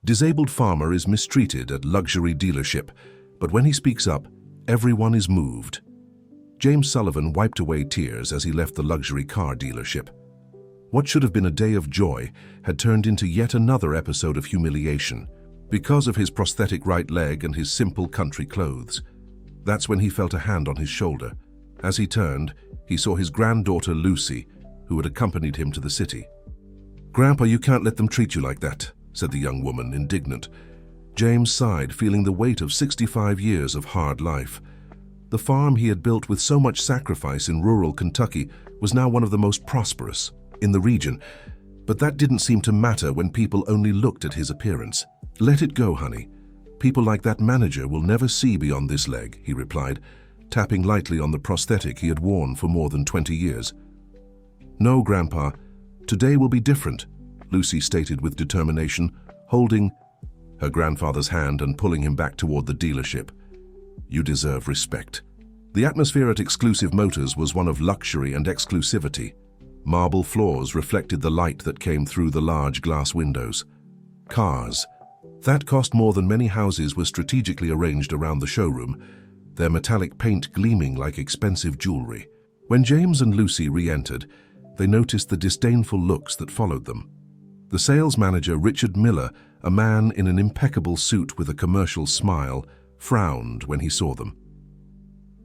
Disabled farmer is mistreated at luxury dealership, but when he speaks up, everyone is moved. James Sullivan wiped away tears as he left the luxury car dealership. What should have been a day of joy had turned into yet another episode of humiliation because of his prosthetic right leg and his simple country clothes. That's when he felt a hand on his shoulder. As he turned, he saw his granddaughter Lucy, who had accompanied him to the city. "Grandpa, you can't let them treat you like that," said the young woman, indignant. James sighed, feeling the weight of 65 years of hard life. The farm he had built with so much sacrifice in rural Kentucky was now one of the most prosperous in the region, but that didn't seem to matter when people only looked at his appearance. "Let it go, honey. People like that manager will never see beyond this leg," he replied, tapping lightly on the prosthetic he had worn for more than 20 years. "No, Grandpa, today will be different," Lucy stated with determination, holding her grandfather's hand and pulling him back toward the dealership. "You deserve respect." The atmosphere at Exclusive Motors was one of luxury and exclusivity. Marble floors reflected the light that came through the large glass windows. Cars that cost more than many houses were strategically arranged around the showroom, their metallic paint gleaming like expensive jewelry. When James and Lucy re-entered, they noticed the disdainful looks that followed them. The sales manager, Richard Miller, a man in an impeccable suit with a commercial smile, frowned when he saw them.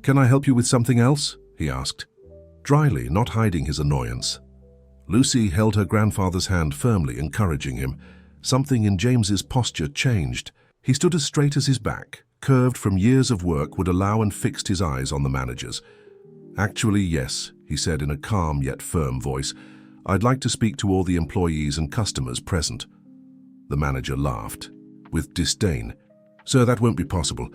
"Can I help you with something else?" he asked, dryly, not hiding his annoyance. Lucy held her grandfather's hand firmly, encouraging him. Something in James's posture changed. He stood as straight as his back, curved from years of work, would allow, and fixed his eyes on the managers. "Actually, yes," he said in a calm yet firm voice. "I'd like to speak to all the employees and customers present." The manager laughed, with disdain. "Sir, that won't be possible.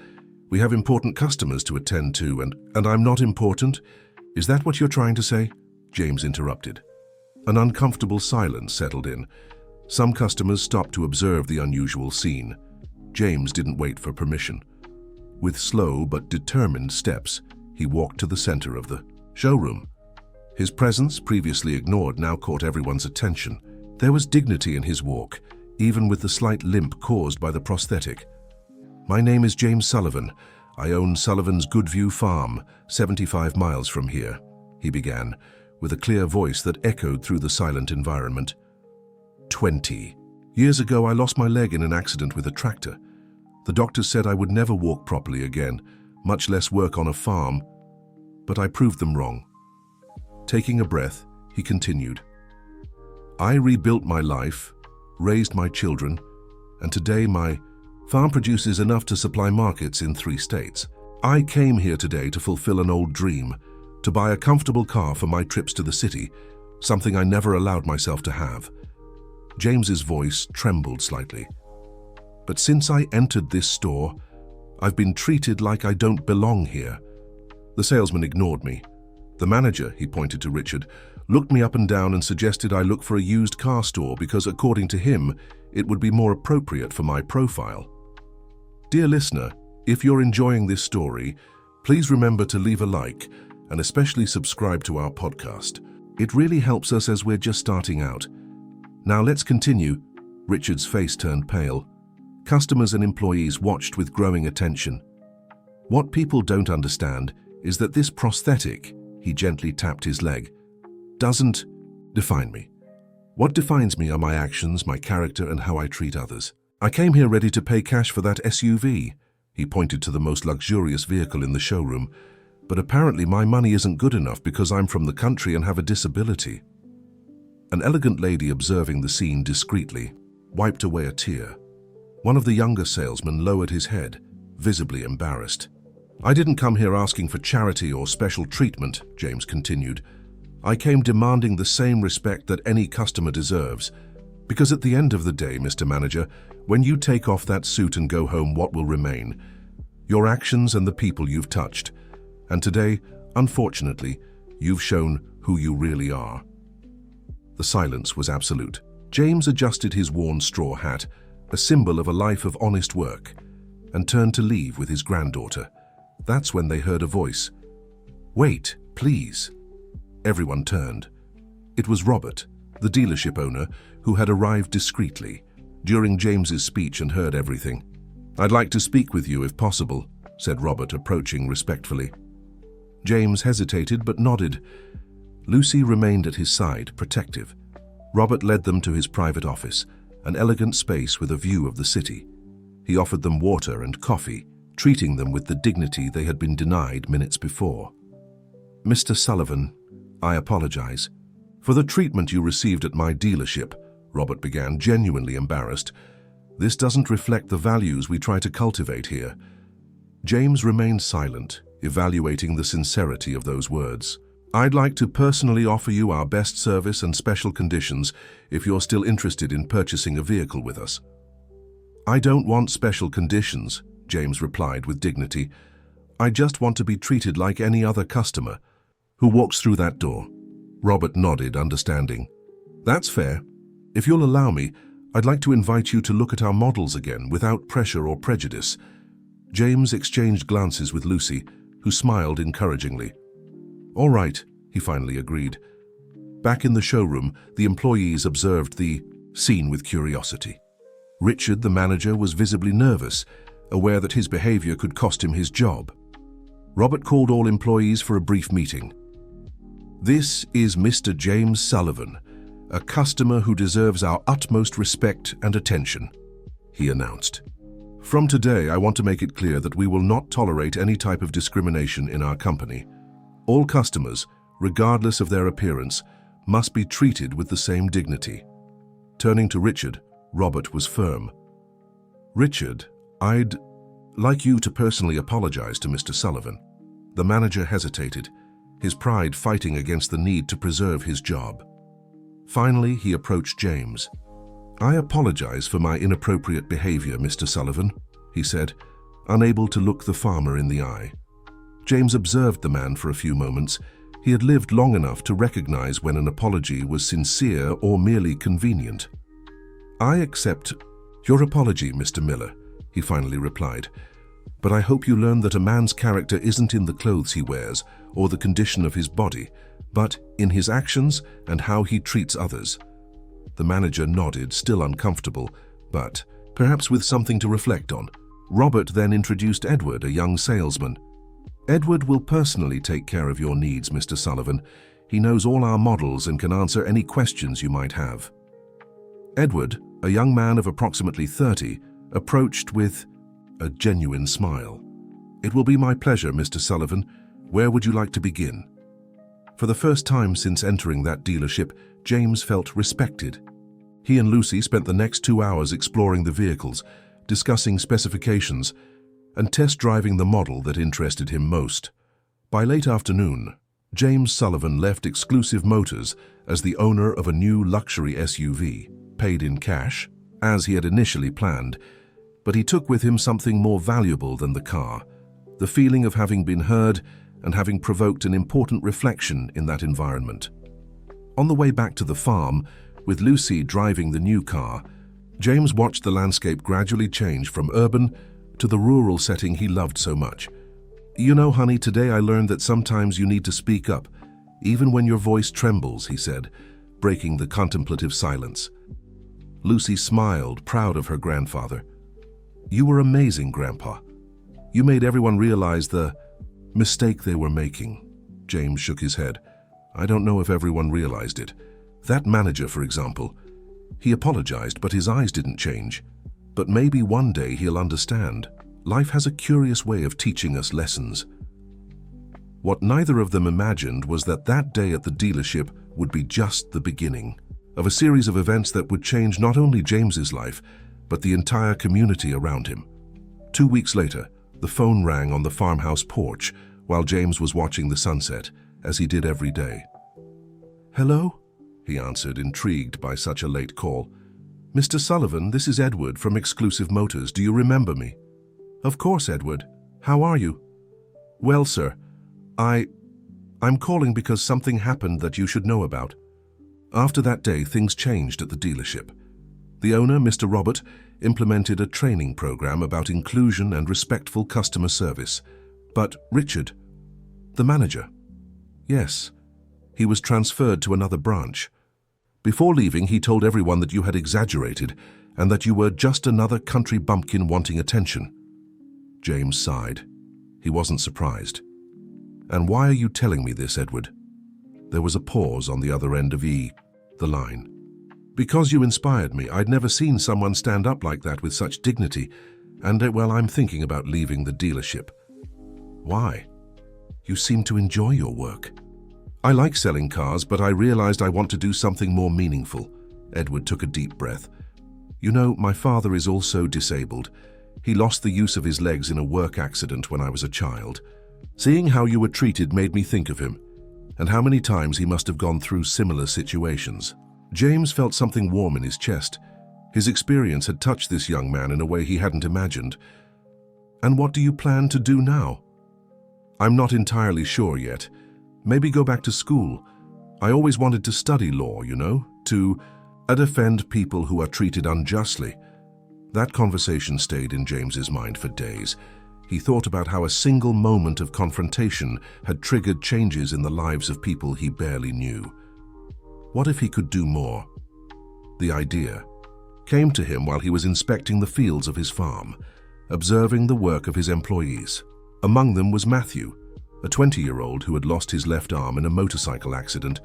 We have important customers to attend to, and I'm not important? Is that what you're trying to say?" James interrupted. An uncomfortable silence settled in. Some customers stopped to observe the unusual scene. James didn't wait for permission. With slow but determined steps, he walked to the center of the showroom. His presence, previously ignored, now caught everyone's attention. There was dignity in his walk, even with the slight limp caused by the prosthetic. "My name is James Sullivan. I own Sullivan's Goodview Farm, 75 miles from here," he began, with a clear voice that echoed through the silent environment. 20 years ago, I lost my leg in an accident with a tractor. The doctors said I would never walk properly again, much less work on a farm, but I proved them wrong. Taking a breath, he continued. "I rebuilt my life, raised my children, and today my farm produces enough to supply markets in 3 states. I came here today to fulfill an old dream, to buy a comfortable car for my trips to the city, something I never allowed myself to have." James's voice trembled slightly. "But since I entered this store, I've been treated like I don't belong here." The salesman ignored me. The manager, he pointed to Richard, looked me up and down and suggested I look for a used car store because, according to him, it would be more appropriate for my profile. Dear listener, if you're enjoying this story, please remember to leave a like and especially subscribe to our podcast. It really helps us as we're just starting out. Now let's continue. Richard's face turned pale. Customers and employees watched with growing attention. "What people don't understand is that this prosthetic," he gently tapped his leg, "doesn't define me. What defines me are my actions, my character, and how I treat others. I came here ready to pay cash for that SUV." He pointed to the most luxurious vehicle in the showroom. "But apparently my money isn't good enough because I'm from the country and have a disability." An elegant lady observing the scene discreetly wiped away a tear. One of the younger salesmen lowered his head, visibly embarrassed. "I didn't come here asking for charity or special treatment," James continued. "I came demanding the same respect that any customer deserves. Because at the end of the day, Mr. Manager, when you take off that suit and go home, what will remain? Your actions and the people you've touched. And today, unfortunately, you've shown who you really are." The silence was absolute. James adjusted his worn straw hat, a symbol of a life of honest work, and turned to leave with his granddaughter. That's when they heard a voice. "Wait, please." Everyone turned. It was Robert, the dealership owner, who had arrived discreetly. during James's speech and heard everything. "I'd like to speak with you if possible," said Robert, approaching respectfully. James hesitated but nodded. Lucy remained at his side, protective. Robert led them to his private office, an elegant space with a view of the city. He offered them water and coffee, treating them with the dignity they had been denied minutes before. "Mr. Sullivan, I apologize. For the treatment you received at my dealership," Robert began, genuinely embarrassed. "This doesn't reflect the values we try to cultivate here." James remained silent, evaluating the sincerity of those words. "I'd like to personally offer you our best service and special conditions if you're still interested in purchasing a vehicle with us." "I don't want special conditions," James replied with dignity. "I just want to be treated like any other customer who walks through that door." Robert nodded, understanding. "That's fair. If you'll allow me, I'd like to invite you to look at our models again without pressure or prejudice." James exchanged glances with Lucy, who smiled encouragingly. "All right," he finally agreed. Back in the showroom, the employees observed the scene with curiosity. Richard, the manager, was visibly nervous, aware that his behavior could cost him his job. Robert called all employees for a brief meeting. "This is Mr. James Sullivan, a customer who deserves our utmost respect and attention," he announced. "From today, I want to make it clear that we will not tolerate any type of discrimination in our company. All customers, regardless of their appearance, must be treated with the same dignity." Turning to Richard, Robert was firm. "Richard, I'd like you to personally apologize to Mr. Sullivan." The manager hesitated, his pride fighting against the need to preserve his job. Finally, he approached James. "I apologize for my inappropriate behavior, Mr. Sullivan," he said, unable to look the farmer in the eye. James observed the man for a few moments. He had lived long enough to recognize when an apology was sincere or merely convenient. "I accept your apology, Mr. Miller," he finally replied. "But I hope you learn that a man's character isn't in the clothes he wears or the condition of his body, but in his actions and how he treats others." The manager nodded, still uncomfortable, but perhaps with something to reflect on. Robert then introduced Edward, a young salesman. "Edward will personally take care of your needs, Mr. Sullivan. He knows all our models and can answer any questions you might have." Edward, a young man of approximately 30, approached with a genuine smile. "It will be my pleasure, Mr. Sullivan. Where would you like to begin?" For the first time since entering that dealership, James felt respected. He and Lucy spent the next 2 hours exploring the vehicles, discussing specifications, and test-driving the model that interested him most. By late afternoon, James Sullivan left Exclusive Motors as the owner of a new luxury SUV, paid in cash, as he had initially planned, but he took with him something more valuable than the car, the feeling of having been heard and having provoked an important reflection in that environment. On the way back to the farm, with Lucy driving the new car, James watched the landscape gradually change from urban to the rural setting he loved so much. "You know, honey, today I learned that sometimes you need to speak up, even when your voice trembles," he said, breaking the contemplative silence. Lucy smiled, proud of her grandfather. "You were amazing, Grandpa. You made everyone realize the mistake they were making." James shook his head. "I don't know if everyone realized it. That manager, for example. He apologized, but his eyes didn't change. But maybe one day he'll understand. Life has a curious way of teaching us lessons." What neither of them imagined was that that day at the dealership would be just the beginning of a series of events that would change not only James's life, but the entire community around him. 2 weeks later, the phone rang on the farmhouse porch while James was watching the sunset, as he did every day. "Hello?" he answered, intrigued by such a late call. "Mr. Sullivan, this is Edward from Exclusive Motors. Do you remember me?" "Of course, Edward. How are you?" "Well, sir, I'm calling because something happened that you should know about." After that day, things changed at the dealership. The owner, Mr. Robert, implemented a training program about inclusion and respectful customer service. But Richard, the manager, yes, he was transferred to another branch. Before leaving, he told everyone that you had exaggerated and that you were just another country bumpkin wanting attention. James sighed. He wasn't surprised. And why are you telling me this, Edward? There was a pause on the other end of the line. Because you inspired me. I'd never seen someone stand up like that with such dignity, and, well, I'm thinking about leaving the dealership. Why? You seem to enjoy your work. I like selling cars, but I realized I want to do something more meaningful. Edward took a deep breath. You know, my father is also disabled. He lost the use of his legs in a work accident when I was a child. Seeing how you were treated made me think of him, and how many times he must have gone through similar situations. James felt something warm in his chest. His experience had touched this young man in a way he hadn't imagined. And what do you plan to do now? I'm not entirely sure yet. Maybe go back to school. I always wanted to study law, you know, to defend people who are treated unjustly. That conversation stayed in James's mind for days. He thought about how a single moment of confrontation had triggered changes in the lives of people he barely knew. What if he could do more? The idea came to him while he was inspecting the fields of his farm, observing the work of his employees. Among them was Matthew, a 20-year-old who had lost his left arm in a motorcycle accident,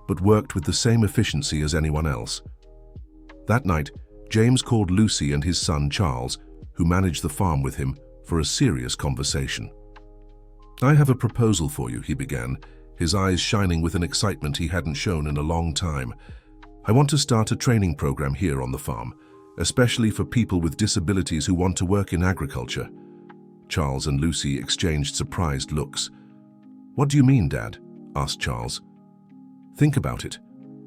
but worked with the same efficiency as anyone else. That night, James called Lucy and his son Charles, who managed the farm with him, for a serious conversation. I have a proposal for you, he began, his eyes shining with an excitement he hadn't shown in a long time. I want to start a training program here on the farm, especially for people with disabilities who want to work in agriculture. Charles and Lucy exchanged surprised looks. What do you mean, Dad? Asked Charles. Think about it.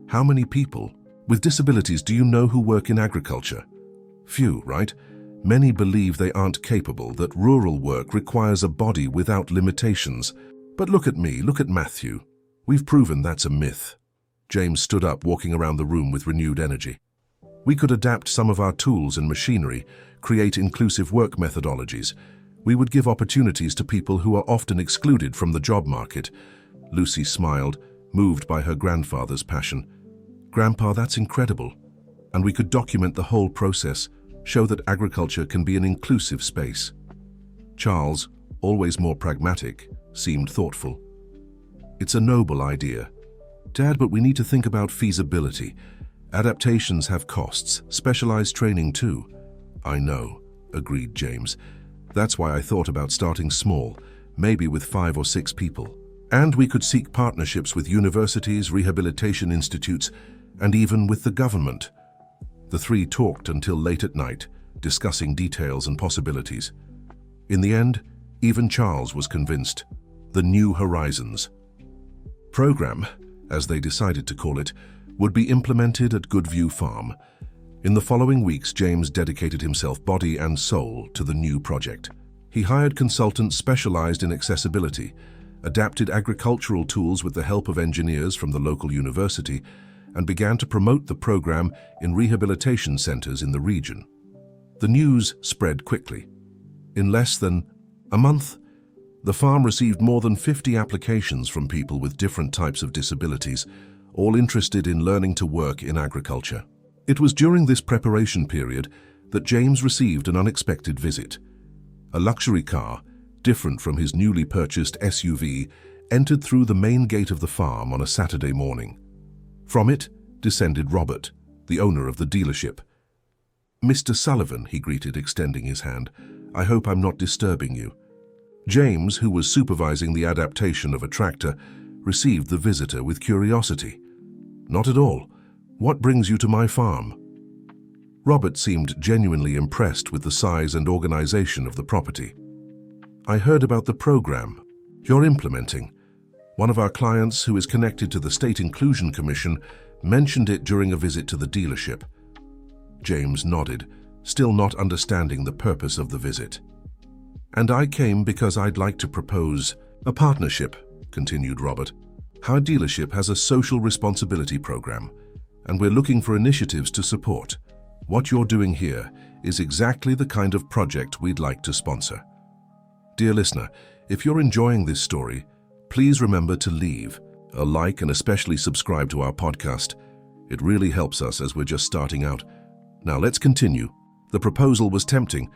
How many people with disabilities do you know who work in agriculture? Few, right? Many believe they aren't capable, that rural work requires a body without limitations. But look at me, look at Matthew. We've proven that's a myth. James stood up, walking around the room with renewed energy. We could adapt some of our tools and machinery, create inclusive work methodologies. We would give opportunities to people who are often excluded from the job market. Lucy smiled, moved by her grandfather's passion. Grandpa, that's incredible. And we could document the whole process, show that agriculture can be an inclusive space. Charles, always more pragmatic, seemed thoughtful. It's a noble idea. Dad, but we need to think about feasibility. Adaptations have costs, specialized training too. I know, agreed James. That's why I thought about starting small, maybe with 5 or 6 people. And we could seek partnerships with universities, rehabilitation institutes, and even with the government. The three talked until late at night, discussing details and possibilities. In the end, even Charles was convinced. The New Horizons program, as they decided to call it, would be implemented at Goodview Farm. In the following weeks, James dedicated himself body and soul to the new project. He hired consultants specialized in accessibility, adapted agricultural tools with the help of engineers from the local university, and began to promote the program in rehabilitation centers in the region. The news spread quickly. In less than a month, the farm received more than 50 applications from people with different types of disabilities, all interested in learning to work in agriculture. It was during this preparation period that James received an unexpected visit. A luxury car, different from his newly purchased SUV, entered through the main gate of the farm on a Saturday morning. From it descended Robert, the owner of the dealership. "Mr. Sullivan," he greeted, extending his hand. "I hope I'm not disturbing you." James, who was supervising the adaptation of a tractor, received the visitor with curiosity. "Not at all. What brings you to my farm?" Robert seemed genuinely impressed with the size and organization of the property. "I heard about the program you're implementing. One of our clients, who is connected to the State Inclusion Commission, mentioned it during a visit to the dealership." James nodded, still not understanding the purpose of the visit. "And I came because I'd like to propose a partnership," continued Robert. "Our dealership has a social responsibility program, and we're looking for initiatives to support. What you're doing here is exactly the kind of project we'd like to sponsor." Dear listener, if you're enjoying this story, please remember to leave a like and especially subscribe to our podcast. It really helps us as we're just starting out. Now let's continue. The proposal was tempting.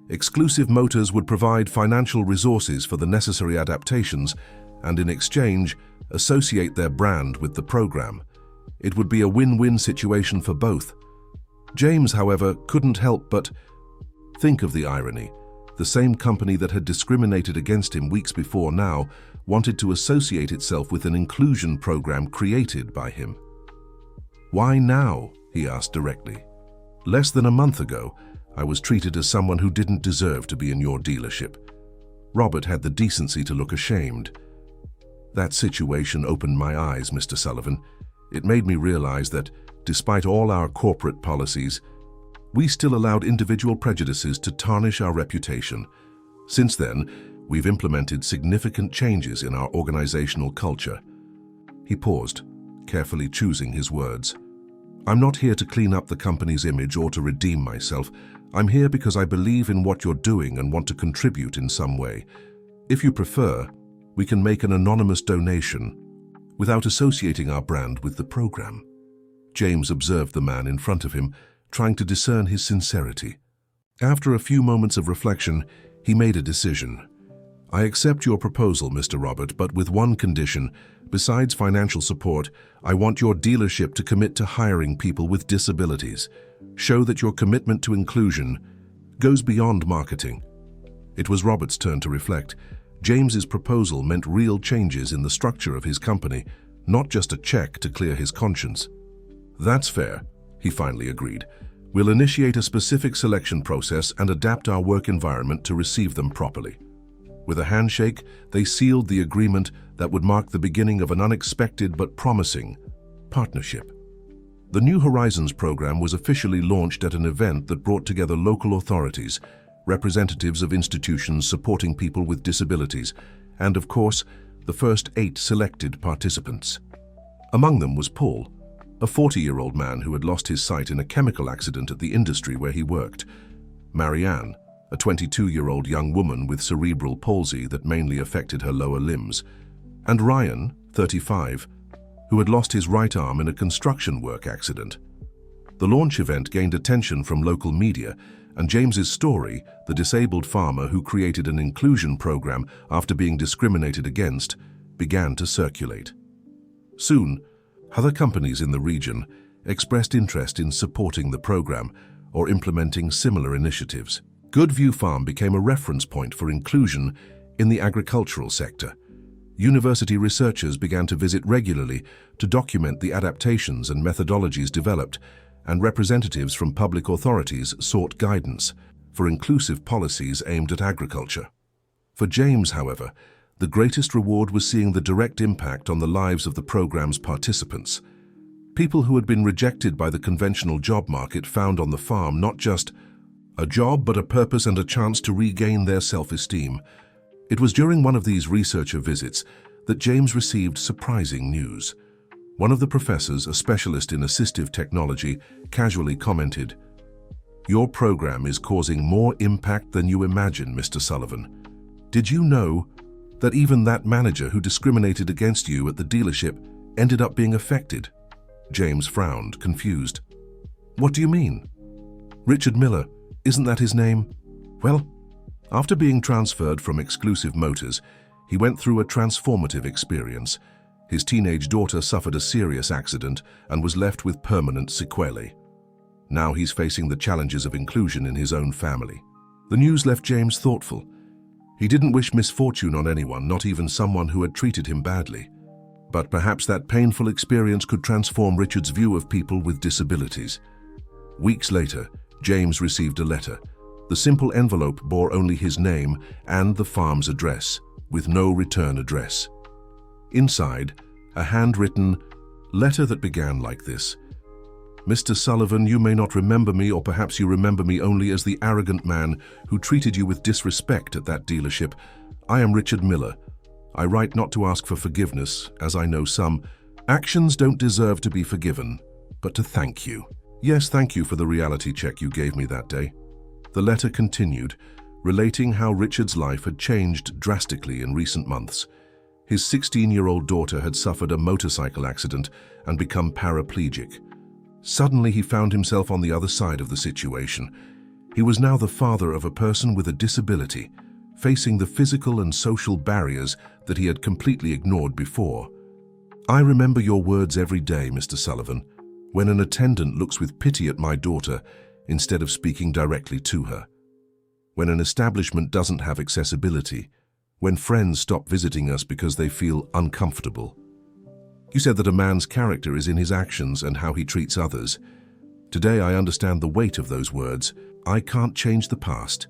Exclusive Motors would provide financial resources for the necessary adaptations and in exchange, associate their brand with the program. It would be a win-win situation for both. James, however, couldn't help but think of the irony. The same company that had discriminated against him weeks before now wanted to associate itself with an inclusion program created by him. "Why now?" he asked directly. "Less than a month ago, I was treated as someone who didn't deserve to be in your dealership." Robert had the decency to look ashamed. "That situation opened my eyes, Mr. Sullivan. It made me realize that, despite all our corporate policies, we still allowed individual prejudices to tarnish our reputation. Since then, we've implemented significant changes in our organizational culture." He paused, carefully choosing his words. "I'm not here to clean up the company's image or to redeem myself. I'm here because I believe in what you're doing and want to contribute in some way. If you prefer, we can make an anonymous donation without associating our brand with the program." James observed the man in front of him, trying to discern his sincerity. After a few moments of reflection, he made a decision. "I accept your proposal, Mr. Robert, but with one condition. Besides financial support, I want your dealership to commit to hiring people with disabilities. Show that your commitment to inclusion goes beyond marketing." It was Robert's turn to reflect. James's proposal meant real changes in the structure of his company, not just a check to clear his conscience. "That's fair," he finally agreed. "We'll initiate a specific selection process and adapt our work environment to receive them properly." With a handshake, they sealed the agreement that would mark the beginning of an unexpected but promising partnership. The New Horizons program was officially launched at an event that brought together local authorities, representatives of institutions supporting people with disabilities, and of course, the first 8 selected participants. Among them was Paul, a 40-year-old man who had lost his sight in a chemical accident at the industry where he worked; Marianne, a 22-year-old young woman with cerebral palsy that mainly affected her lower limbs; and Ryan, 35, who had lost his right arm in a construction work accident. The launch event gained attention from local media, and James's story, the disabled farmer who created an inclusion program after being discriminated against, began to circulate. Soon, other companies in the region expressed interest in supporting the program or implementing similar initiatives. Goodview Farm became a reference point for inclusion in the agricultural sector. University researchers began to visit regularly to document the adaptations and methodologies developed, and representatives from public authorities sought guidance for inclusive policies aimed at agriculture. For James, however, the greatest reward was seeing the direct impact on the lives of the program's participants. People who had been rejected by the conventional job market found on the farm not just a job, but a purpose and a chance to regain their self-esteem. It was during one of these researcher visits that James received surprising news. One of the professors, a specialist in assistive technology, casually commented, "Your program is causing more impact than you imagine, Mr. Sullivan. Did you know that even that manager who discriminated against you at the dealership ended up being affected?" James frowned, confused. "What do you mean?" "Richard Miller, isn't that his name? Well, after being transferred from Exclusive Motors, he went through a transformative experience. His teenage daughter suffered a serious accident and was left with permanent sequelae. Now he's facing the challenges of inclusion in his own family." The news left James thoughtful. He didn't wish misfortune on anyone, not even someone who had treated him badly. But perhaps that painful experience could transform Richard's view of people with disabilities. Weeks later, James received a letter. The simple envelope bore only his name and the farm's address, with no return address. Inside, a handwritten letter that began like this: "Mr. Sullivan, you may not remember me, or perhaps you remember me only as the arrogant man who treated you with disrespect at that dealership. I am Richard Miller. I write not to ask for forgiveness, as I know some actions don't deserve to be forgiven, but to thank you. Yes, thank you for the reality check you gave me that day." The letter continued, relating how Richard's life had changed drastically in recent months. His 16-year-old daughter had suffered a motorcycle accident and become paraplegic. Suddenly he found himself on the other side of the situation. He was now the father of a person with a disability, facing the physical and social barriers that he had completely ignored before. "I remember your words every day, Mr. Sullivan, when an attendant looks with pity at my daughter instead of speaking directly to her. When an establishment doesn't have accessibility, when friends stop visiting us because they feel uncomfortable. You said that a man's character is in his actions and how he treats others. Today I understand the weight of those words. I can't change the past,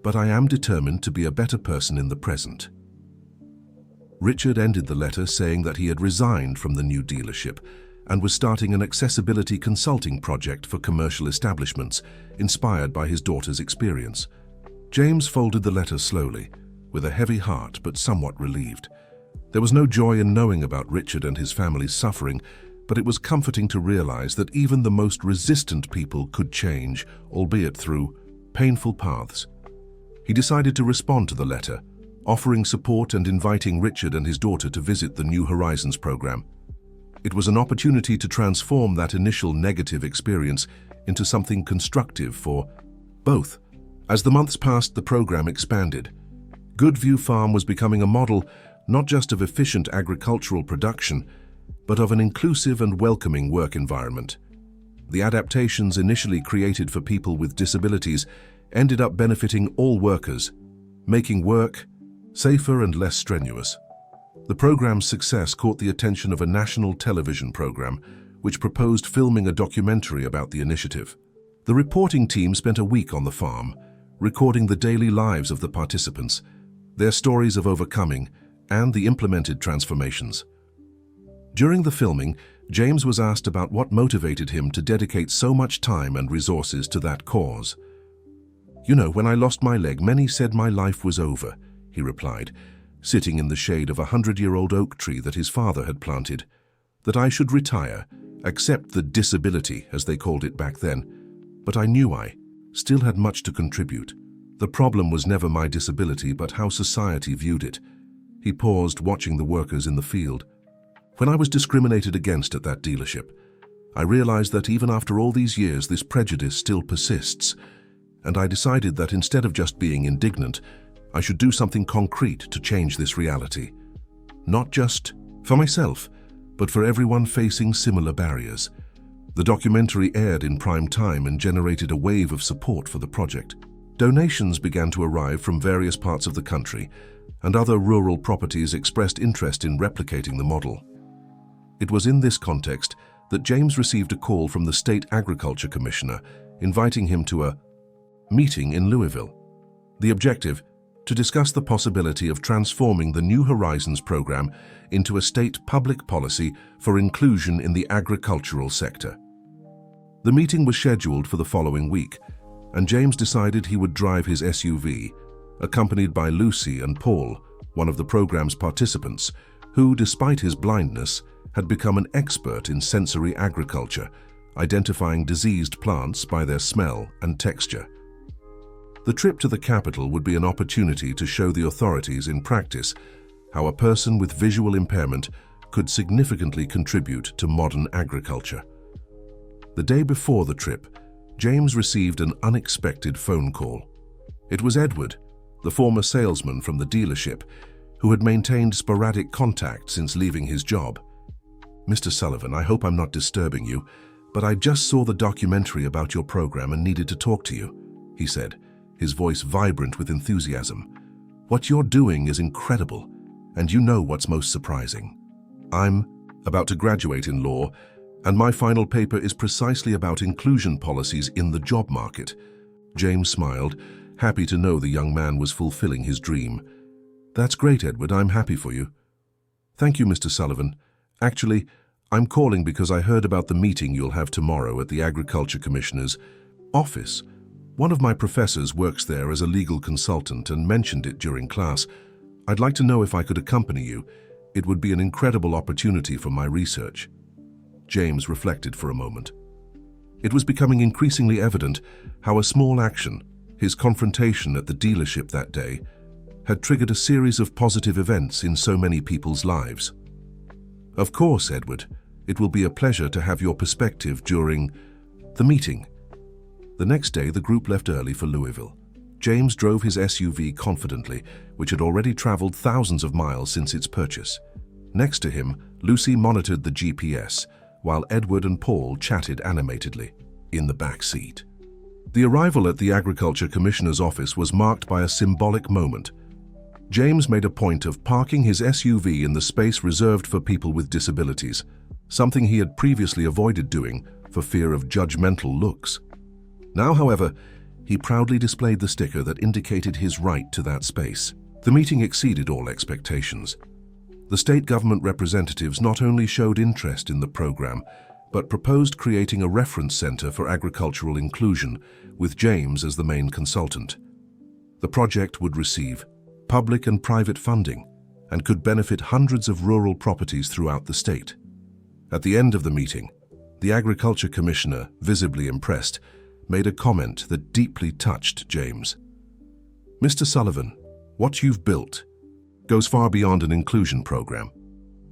but I am determined to be a better person in the present." Richard ended the letter saying that he had resigned from the new dealership and was starting an accessibility consulting project for commercial establishments, inspired by his daughter's experience. James folded the letter slowly, with a heavy heart but somewhat relieved. There was no joy in knowing about Richard and his family's suffering, but it was comforting to realize that even the most resistant people could change, albeit through painful paths. He decided to respond to the letter, offering support and inviting Richard and his daughter to visit the New Horizons program. It was an opportunity to transform that initial negative experience into something constructive for both. As the months passed, the program expanded. Goodview Farm was becoming a model not just of efficient agricultural production, but of an inclusive and welcoming work environment. The adaptations initially created for people with disabilities ended up benefiting all workers, making work safer and less strenuous. The program's success caught the attention of a national television program, which proposed filming a documentary about the initiative. The reporting team spent a week on the farm, recording the daily lives of the participants, their stories of overcoming, and the implemented transformations. During the filming, James was asked about what motivated him to dedicate so much time and resources to that cause. "You know, when I lost my leg, many said my life was over," he replied, sitting in the shade of a 100-year-old oak tree that his father had planted, "that I should retire, accept the disability, as they called it back then. But I knew I still had much to contribute. The problem was never my disability, but how society viewed it." He paused, watching the workers in the field. "When I was discriminated against at that dealership, I realized that even after all these years, this prejudice still persists, and I decided that instead of just being indignant, I should do something concrete to change this reality. Not just for myself, but for everyone facing similar barriers." The documentary aired in prime time and generated a wave of support for the project. Donations began to arrive from various parts of the country, and other rural properties expressed interest in replicating the model. It was in this context that James received a call from the State Agriculture Commissioner, inviting him to a meeting in Louisville. The objective: to discuss the possibility of transforming the New Horizons program into a state public policy for inclusion in the agricultural sector. The meeting was scheduled for the following week, and James decided he would drive his SUV, accompanied by Lucy and Paul, one of the program's participants, who, despite his blindness, had become an expert in sensory agriculture, identifying diseased plants by their smell and texture. The trip to the capital would be an opportunity to show the authorities in practice how a person with visual impairment could significantly contribute to modern agriculture. The day before the trip, James received an unexpected phone call. It was Edward, the former salesman from the dealership, who had maintained sporadic contact since leaving his job. "Mr. Sullivan, I hope I'm not disturbing you, but I just saw the documentary about your program and needed to talk to you," he said, his voice vibrant with enthusiasm. "What you're doing is incredible, and you know what's most surprising. I'm about to graduate in law, and my final paper is precisely about inclusion policies in the job market." James smiled, happy to know the young man was fulfilling his dream. "That's great, Edward. I'm happy for you." "Thank you, Mr. Sullivan. Actually, I'm calling because I heard about the meeting you'll have tomorrow at the Agriculture Commissioner's office. One of my professors works there as a legal consultant and mentioned it during class. I'd like to know if I could accompany you. It would be an incredible opportunity for my research." James reflected for a moment. It was becoming increasingly evident how a small action, his confrontation at the dealership that day, had triggered a series of positive events in so many people's lives. "Of course, Edward. It will be a pleasure to have your perspective during the meeting." The next day, the group left early for Louisville. James drove his SUV confidently, which had already traveled thousands of miles since its purchase. Next to him, Lucy monitored the GPS, while Edward and Paul chatted animatedly in the back seat. The arrival at the Agriculture Commissioner's office was marked by a symbolic moment. James made a point of parking his SUV in the space reserved for people with disabilities, something he had previously avoided doing for fear of judgmental looks. Now, however, he proudly displayed the sticker that indicated his right to that space. The meeting exceeded all expectations. The state government representatives not only showed interest in the program, but proposed creating a reference center for agricultural inclusion, with James as the main consultant. The project would receive public and private funding and could benefit hundreds of rural properties throughout the state. At the end of the meeting, the Agriculture Commissioner, visibly impressed, made a comment that deeply touched James. "Mr. Sullivan, what you've built goes far beyond an inclusion program.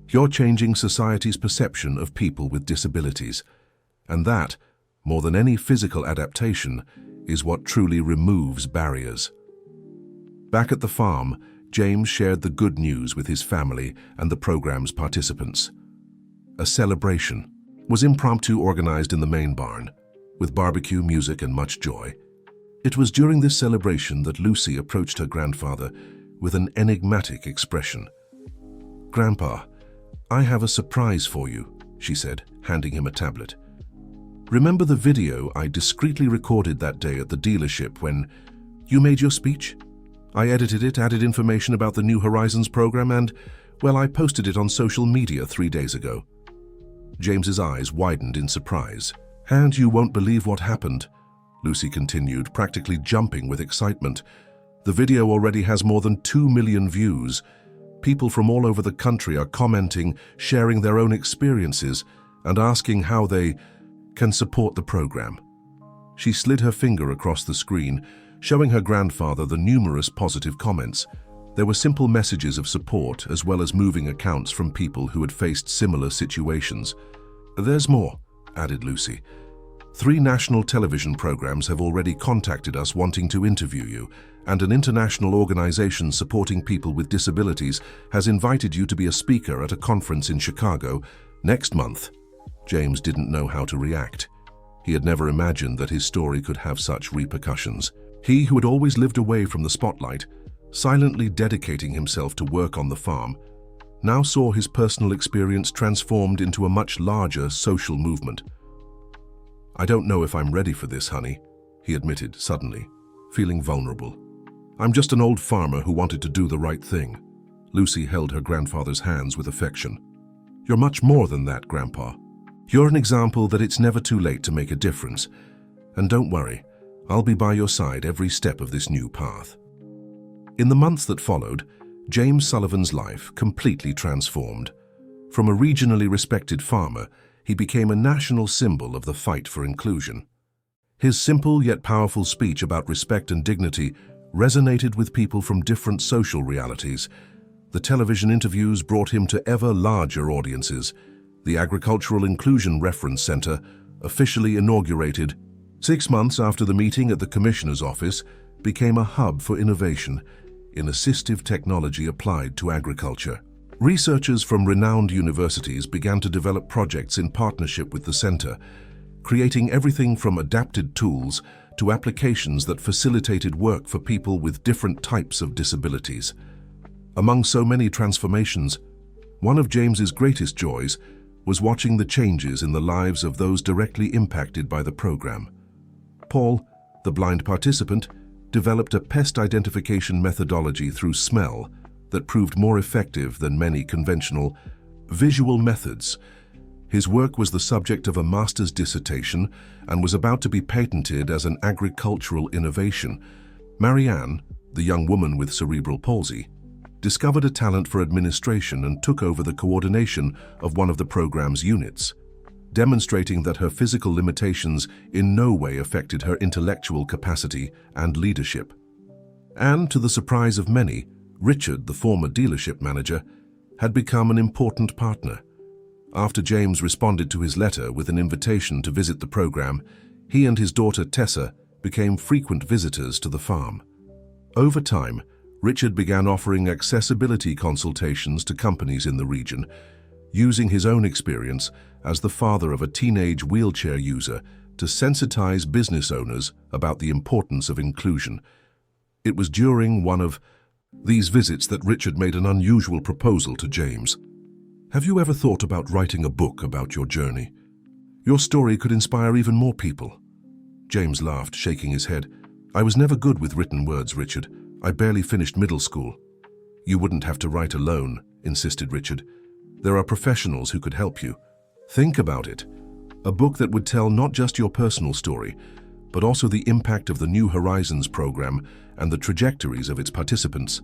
You're changing society's perception of people with disabilities, and that, more than any physical adaptation, is what truly removes barriers." Back at the farm, James shared the good news with his family and the program's participants. A celebration was impromptu organized in the main barn, with barbecue, music, and much joy. It was during this celebration that Lucy approached her grandfather with an enigmatic expression. "Grandpa, I have a surprise for you," she said, handing him a tablet. "Remember the video I discreetly recorded that day at the dealership when you made your speech? I edited it, added information about the New Horizons program, and, well, I posted it on social media 3 days ago." James's eyes widened in surprise. "And you won't believe what happened," Lucy continued, practically jumping with excitement. "The video already has more than 2 million views. People from all over the country are commenting, sharing their own experiences, and asking how they can support the program." She slid her finger across the screen, showing her grandfather the numerous positive comments. There were simple messages of support as well as moving accounts from people who had faced similar situations. "There's more," added Lucy. "3 national television programs have already contacted us wanting to interview you, and an international organization supporting people with disabilities has invited you to be a speaker at a conference in Chicago next month." James didn't know how to react. He had never imagined that his story could have such repercussions. He, who had always lived away from the spotlight, silently dedicating himself to work on the farm, now saw his personal experience transformed into a much larger social movement. "I don't know if I'm ready for this, honey," he admitted suddenly, feeling vulnerable. "I'm just an old farmer who wanted to do the right thing." Lucy held her grandfather's hands with affection. "You're much more than that, Grandpa. You're an example that it's never too late to make a difference. And don't worry, I'll be by your side every step of this new path." In the months that followed, James Sullivan's life completely transformed. From a regionally respected farmer, he became a national symbol of the fight for inclusion. His simple yet powerful speech about respect and dignity resonated with people from different social realities. The television interviews brought him to ever larger audiences. The Agricultural Inclusion Reference Center, officially inaugurated 6 months after the meeting at the Commissioner's office, became a hub for innovation in assistive technology applied to agriculture. Researchers from renowned universities began to develop projects in partnership with the center, creating everything from adapted tools to applications that facilitated work for people with different types of disabilities. Among so many transformations, one of James's greatest joys was watching the changes in the lives of those directly impacted by the program. Paul, the blind participant, developed a pest identification methodology through smell that proved more effective than many conventional visual methods. His work was the subject of a master's dissertation and was about to be patented as an agricultural innovation. Marianne, the young woman with cerebral palsy, discovered a talent for administration and took over the coordination of one of the program's units, demonstrating that her physical limitations in no way affected her intellectual capacity and leadership. And, to the surprise of many, Richard, the former dealership manager, had become an important partner. After James responded to his letter with an invitation to visit the program, he and his daughter Tessa became frequent visitors to the farm. Over time, Richard began offering accessibility consultations to companies in the region, using his own experience as the father of a teenage wheelchair user to sensitize business owners about the importance of inclusion. It was during one of these visits that Richard made an unusual proposal to James. "Have you ever thought about writing a book about your journey? Your story could inspire even more people." James laughed, shaking his head. "I was never good with written words, Richard. I barely finished middle school." "You wouldn't have to write alone," insisted Richard. "There are professionals who could help you. Think about it. A book that would tell not just your personal story, but also the impact of the New Horizons program and the trajectories of its participants.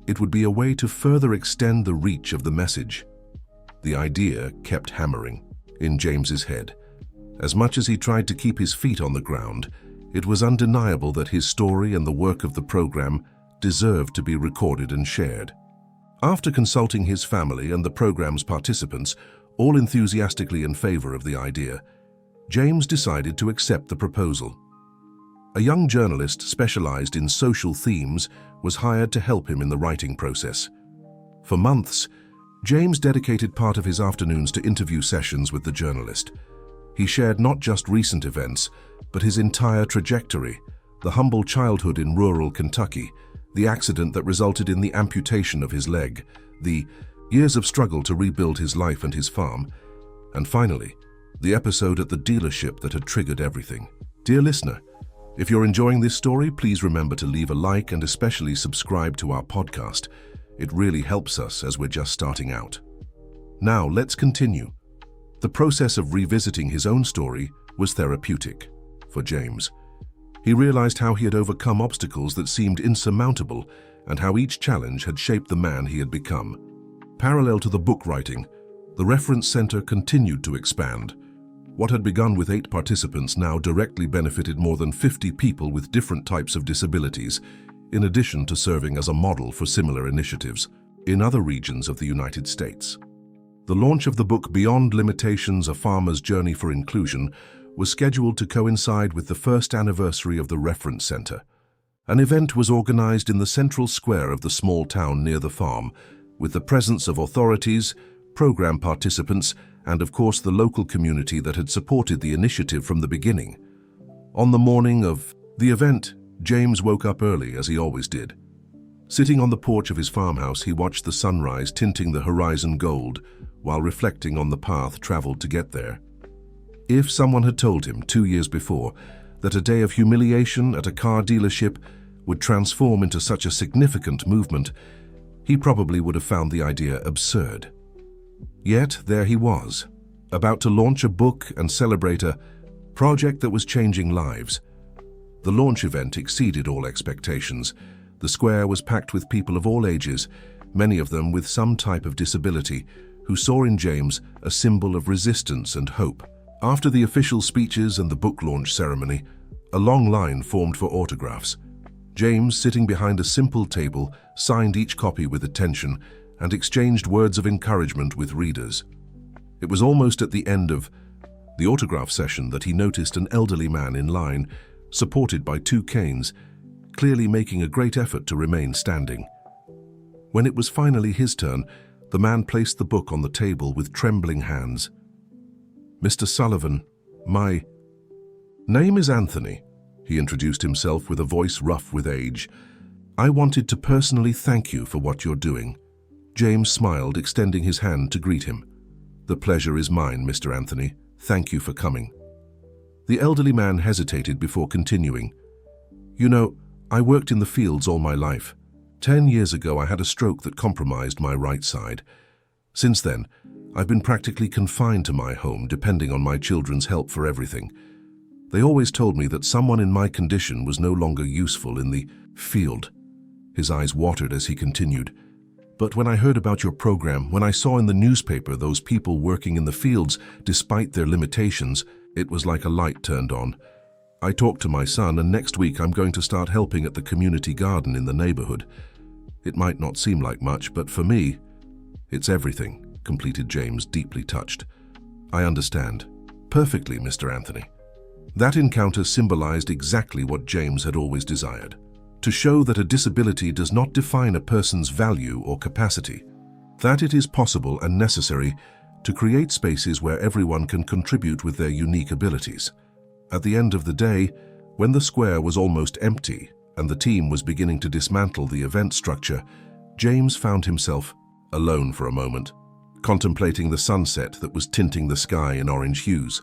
It would be a way to further extend the reach of the message." The idea kept hammering in James's head. As much as he tried to keep his feet on the ground, it was undeniable that his story and the work of the program deserved to be recorded and shared. After consulting his family and the program's participants, all enthusiastically in favor of the idea, James decided to accept the proposal. A young journalist specialized in social themes was hired to help him in the writing process. For months, James dedicated part of his afternoons to interview sessions with the journalist. He shared not just recent events, but his entire trajectory, the humble childhood in rural Kentucky, the accident that resulted in the amputation of his leg, the years of struggle to rebuild his life and his farm, and finally, the episode at the dealership that had triggered everything. Dear listener, if you're enjoying this story, please remember to leave a like and especially subscribe to our podcast. It really helps us as we're just starting out. Now, let's continue. The process of revisiting his own story was therapeutic for James. He realized how he had overcome obstacles that seemed insurmountable and how each challenge had shaped the man he had become. Parallel to the book writing, the reference center continued to expand. What had begun with 8 participants now directly benefited more than 50 people with different types of disabilities, in addition to serving as a model for similar initiatives in other regions of the United States. The launch of the book Beyond Limitations: A Farmer's Journey for Inclusion was scheduled to coincide with the first anniversary of the Reference Center. An event was organized in the central square of the small town near the farm, with the presence of authorities, program participants, and of course the local community that had supported the initiative from the beginning. On the morning of the event, James woke up early, as he always did. Sitting on the porch of his farmhouse, he watched the sunrise tinting the horizon gold while reflecting on the path traveled to get there. If someone had told him 2 years before that a day of humiliation at a car dealership would transform into such a significant movement, he probably would have found the idea absurd. Yet there he was, about to launch a book and celebrate a project that was changing lives. The launch event exceeded all expectations. The square was packed with people of all ages, many of them with some type of disability, who saw in James a symbol of resistance and hope. After the official speeches and the book launch ceremony, a long line formed for autographs. James, sitting behind a simple table, signed each copy with attention and exchanged words of encouragement with readers. It was almost at the end of the autograph session that he noticed an elderly man in line, supported by 2 canes, clearly making a great effort to remain standing. When it was finally his turn, the man placed the book on the table with trembling hands. "Mr. Sullivan, my name is Anthony," he introduced himself with a voice rough with age. "I wanted to personally thank you for what you're doing." James smiled, extending his hand to greet him. "The pleasure is mine, Mr. Anthony. Thank you for coming." The elderly man hesitated before continuing. "You know, I worked in the fields all my life. 10 years ago, I had a stroke that compromised my right side. Since then, I've been practically confined to my home, depending on my children's help for everything. They always told me that someone in my condition was no longer useful in the field." His eyes watered as he continued. "But when I heard about your program, when I saw in the newspaper those people working in the fields despite their limitations, it was like a light turned on. I talked to my son, and next week I'm going to start helping at the community garden in the neighborhood. It might not seem like much, but for me, it's everything." completed James, deeply touched. I understand. Perfectly, Mr. Anthony. That encounter symbolized exactly what James had always desired, to show that a disability does not define a person's value or capacity, that it is possible and necessary to create spaces where everyone can contribute with their unique abilities. At the end of the day, when the square was almost empty and the team was beginning to dismantle the event structure, James found himself alone for a moment, contemplating the sunset that was tinting the sky in orange hues.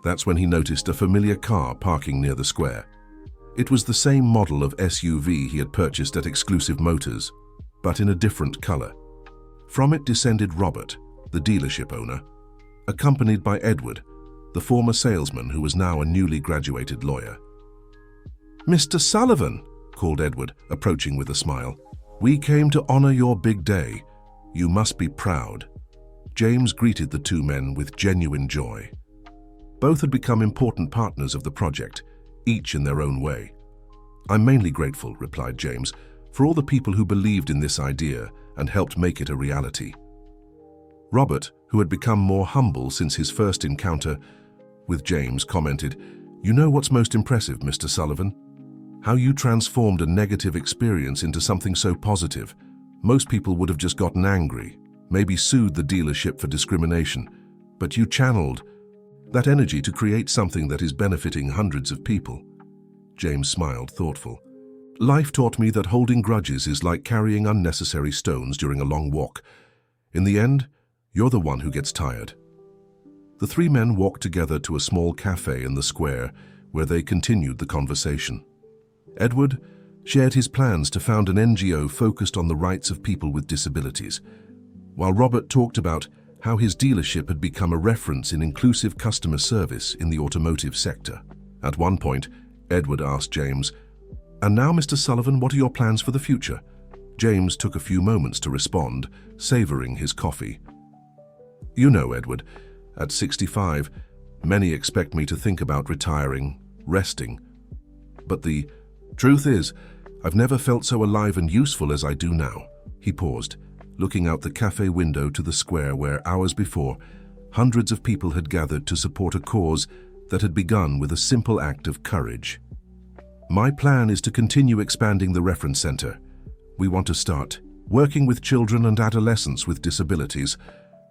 That's when he noticed a familiar car parking near the square. It was the same model of SUV he had purchased at Exclusive Motors, but in a different color. From it descended Robert, the dealership owner, accompanied by Edward, the former salesman who was now a newly graduated lawyer. "Mr. Sullivan," called Edward, approaching with a smile, "we came to honor your big day. You must be proud." James greeted the two men with genuine joy. Both had become important partners of the project, each in their own way. "I'm mainly grateful," replied James, "for all the people who believed in this idea and helped make it a reality." Robert, who had become more humble since his first encounter with James, commented, "You know what's most impressive, Mr. Sullivan? How you transformed a negative experience into something so positive. Most people would have just gotten angry, maybe sued the dealership for discrimination, but you channeled that energy to create something that is benefiting hundreds of people." James smiled, thoughtful. "Life taught me that holding grudges is like carrying unnecessary stones during a long walk. In the end, you're the one who gets tired." The three men walked together to a small cafe in the square where they continued the conversation. Edward shared his plans to found an NGO focused on the rights of people with disabilities, while Robert talked about how his dealership had become a reference in inclusive customer service in the automotive sector. At one point, Edward asked James, "And now, Mr. Sullivan, what are your plans for the future?" James took a few moments to respond, savoring his coffee. "You know, Edward, at 65, many expect me to think about retiring, resting. But the truth is, I've never felt so alive and useful as I do now." He paused, looking out the cafe window to the square where, hours before, hundreds of people had gathered to support a cause that had begun with a simple act of courage. "My plan is to continue expanding the reference center. We want to start working with children and adolescents with disabilities,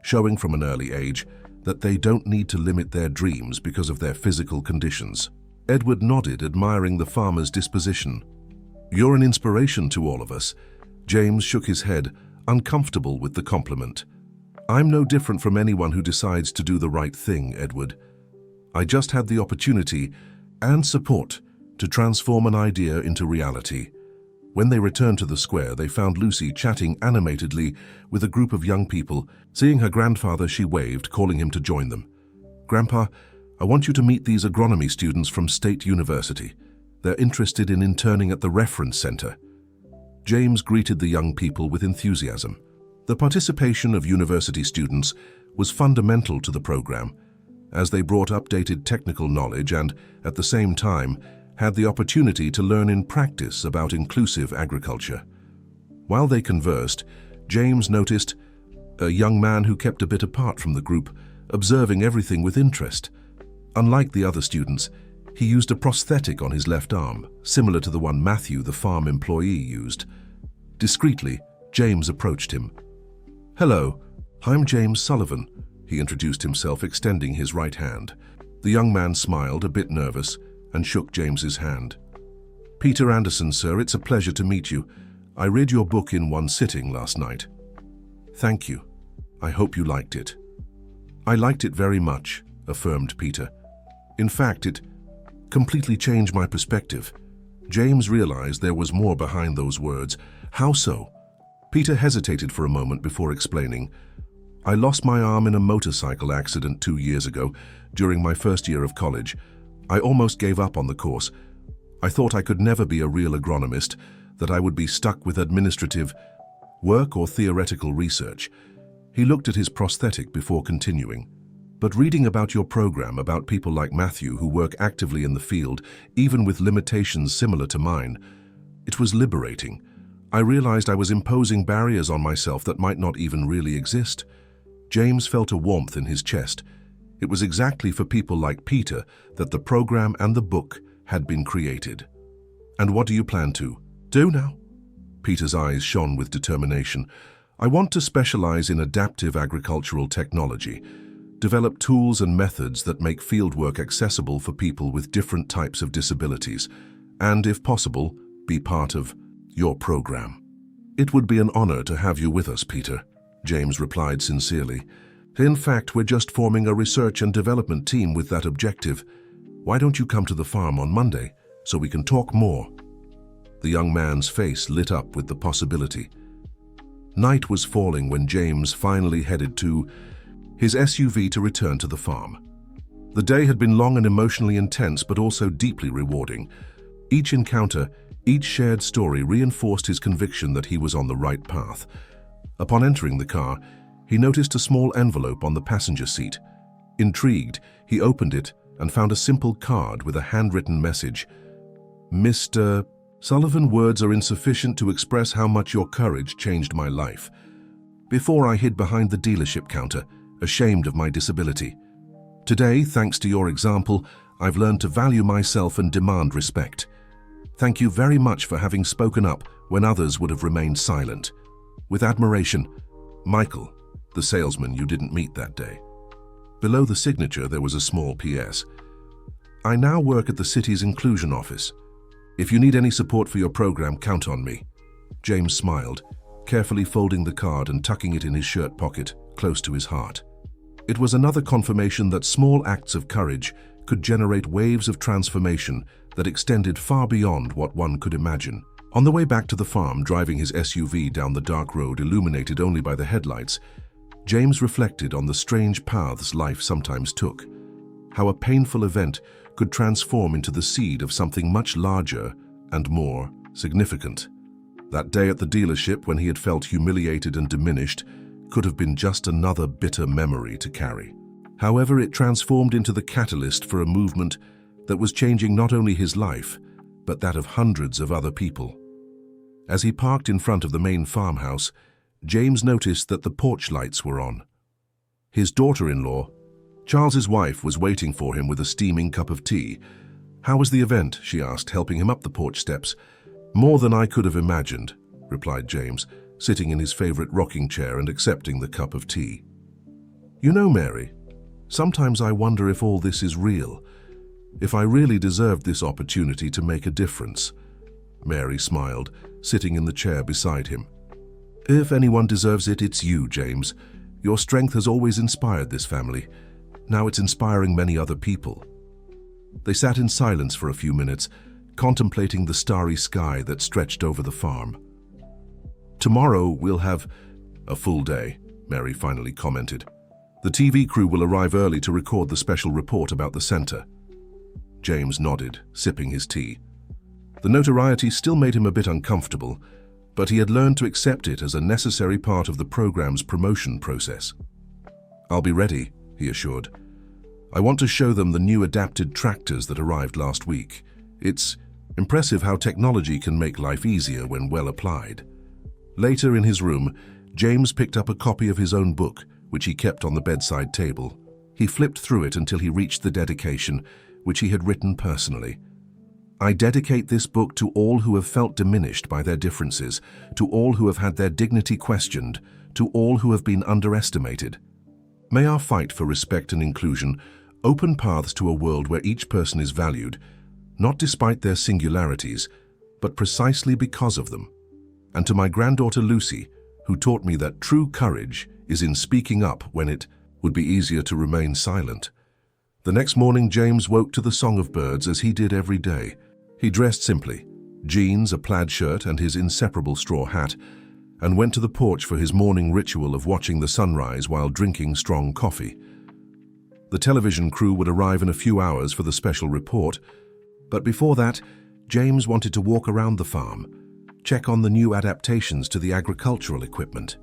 showing from an early age that they don't need to limit their dreams because of their physical conditions." Edward nodded, admiring the farmer's disposition. "You're an inspiration to all of us." James shook his head, uncomfortable with the compliment. "I'm no different from anyone who decides to do the right thing, Edward. I just had the opportunity and support to transform an idea into reality." When they returned to the square, they found Lucy chatting animatedly with a group of young people. Seeing her grandfather, she waved, calling him to join them. "Grandpa, I want you to meet these agronomy students from State University. They're interested in interning at the reference center." James greeted the young people with enthusiasm. The participation of university students was fundamental to the program, as they brought updated technical knowledge and, at the same time, had the opportunity to learn in practice about inclusive agriculture. While they conversed, James noticed a young man who kept a bit apart from the group, observing everything with interest. Unlike the other students, he used a prosthetic on his left arm, similar to the one Matthew, the farm employee, used. Discreetly, James approached him. "Hello, I'm James Sullivan," he introduced himself, extending his right hand. The young man smiled, a bit nervous, and shook James's hand. "Peter Anderson, sir, it's a pleasure to meet you. I read your book in one sitting last night." "Thank you. I hope you liked it." "I liked it very much," affirmed Peter. "In fact, it completely changed my perspective." James realized there was more behind those words. "How so?" Peter hesitated for a moment before explaining. "I lost my arm in a motorcycle accident 2 years ago, during my first year of college. I almost gave up on the course. I thought I could never be a real agronomist, that I would be stuck with administrative work or theoretical research." He looked at his prosthetic before continuing. "But reading about your program, about people like Matthew who work actively in the field, even with limitations similar to mine, it was liberating. I realized I was imposing barriers on myself that might not even really exist." James felt a warmth in his chest. It was exactly for people like Peter that the program and the book had been created. "And what do you plan to do now?" Peter's eyes shone with determination. "I want to specialize in adaptive agricultural technology, develop tools and methods that make fieldwork accessible for people with different types of disabilities, and, if possible, be part of your program." "It would be an honor to have you with us, Peter," James replied sincerely. "In fact, we're just forming a research and development team with that objective. Why don't you come to the farm on Monday so we can talk more?" The young man's face lit up with the possibility. Night was falling when James finally headed to his SUV to return to the farm. The day had been long and emotionally intense, but also deeply rewarding. Each encounter, each shared story reinforced his conviction that he was on the right path. Upon entering the car, he noticed a small envelope on the passenger seat. Intrigued, he opened it and found a simple card with a handwritten message. "Mr. Sullivan, words are insufficient to express how much your courage changed my life. Before I hid behind the dealership counter, ashamed of my disability. Today, thanks to your example, I've learned to value myself and demand respect. Thank you very much for having spoken up when others would have remained silent. With admiration, Michael, the salesman you didn't meet that day." Below the signature, there was a small PS. "I now work at the city's inclusion office. If you need any support for your program, count on me." James smiled, carefully folding the card and tucking it in his shirt pocket, close to his heart. It was another confirmation that small acts of courage could generate waves of transformation that extended far beyond what one could imagine. On the way back to the farm, driving his SUV down the dark road illuminated only by the headlights, James reflected on the strange paths life sometimes took, how a painful event could transform into the seed of something much larger and more significant. That day at the dealership, when he had felt humiliated and diminished, could have been just another bitter memory to carry. However, it transformed into the catalyst for a movement that was changing not only his life, but that of hundreds of other people. As he parked in front of the main farmhouse, James noticed that the porch lights were on. His daughter-in-law, Charles's wife, was waiting for him with a steaming cup of tea. "How was the event?" she asked, helping him up the porch steps. "More than I could have imagined," replied James, sitting in his favorite rocking chair and accepting the cup of tea. "You know, Mary, sometimes I wonder if all this is real, if I really deserved this opportunity to make a difference." Mary smiled, sitting in the chair beside him. "If anyone deserves it, it's you, James. Your strength has always inspired this family. Now it's inspiring many other people." They sat in silence for a few minutes, contemplating the starry sky that stretched over the farm. "Tomorrow we'll have a full day," Mary finally commented. "The TV crew will arrive early to record the special report about the center." James nodded, sipping his tea. The notoriety still made him a bit uncomfortable, but he had learned to accept it as a necessary part of the program's promotion process. "I'll be ready," he assured. "I want to show them the new adapted tractors that arrived last week. It's impressive how technology can make life easier when well applied." Later in his room, James picked up a copy of his own book, which he kept on the bedside table. He flipped through it until he reached the dedication, which he had written personally. "I dedicate this book to all who have felt diminished by their differences, to all who have had their dignity questioned, to all who have been underestimated. May our fight for respect and inclusion open paths to a world where each person is valued, not despite their singularities, but precisely because of them. And to my granddaughter Lucy, who taught me that true courage is in speaking up when it would be easier to remain silent." The next morning, James woke to the song of birds as he did every day. He dressed simply, jeans, a plaid shirt, and his inseparable straw hat, and went to the porch for his morning ritual of watching the sunrise while drinking strong coffee. The television crew would arrive in a few hours for the special report, but before that, James wanted to walk around the farm, check on the new adaptations to the agricultural equipment.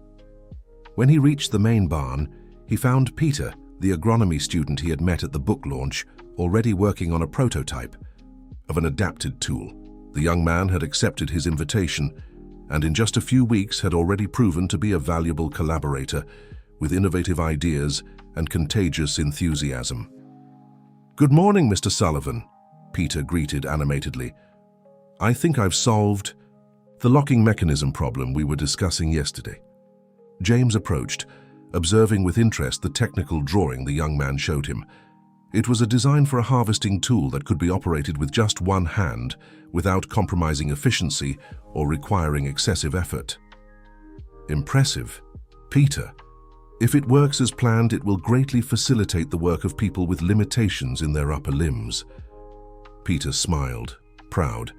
When he reached the main barn, he found Peter, the agronomy student he had met at the book launch, already working on a prototype of an adapted tool. The young man had accepted his invitation, and in just a few weeks had already proven to be a valuable collaborator, with innovative ideas and contagious enthusiasm. "Good morning, Mr. Sullivan," Peter greeted animatedly. "I think I've solved the locking mechanism problem we were discussing yesterday." James approached, observing with interest the technical drawing the young man showed him. It was a design for a harvesting tool that could be operated with just one hand without compromising efficiency or requiring excessive effort. "Impressive. Peter, if it works as planned, it will greatly facilitate the work of people with limitations in their upper limbs." Peter smiled, proud.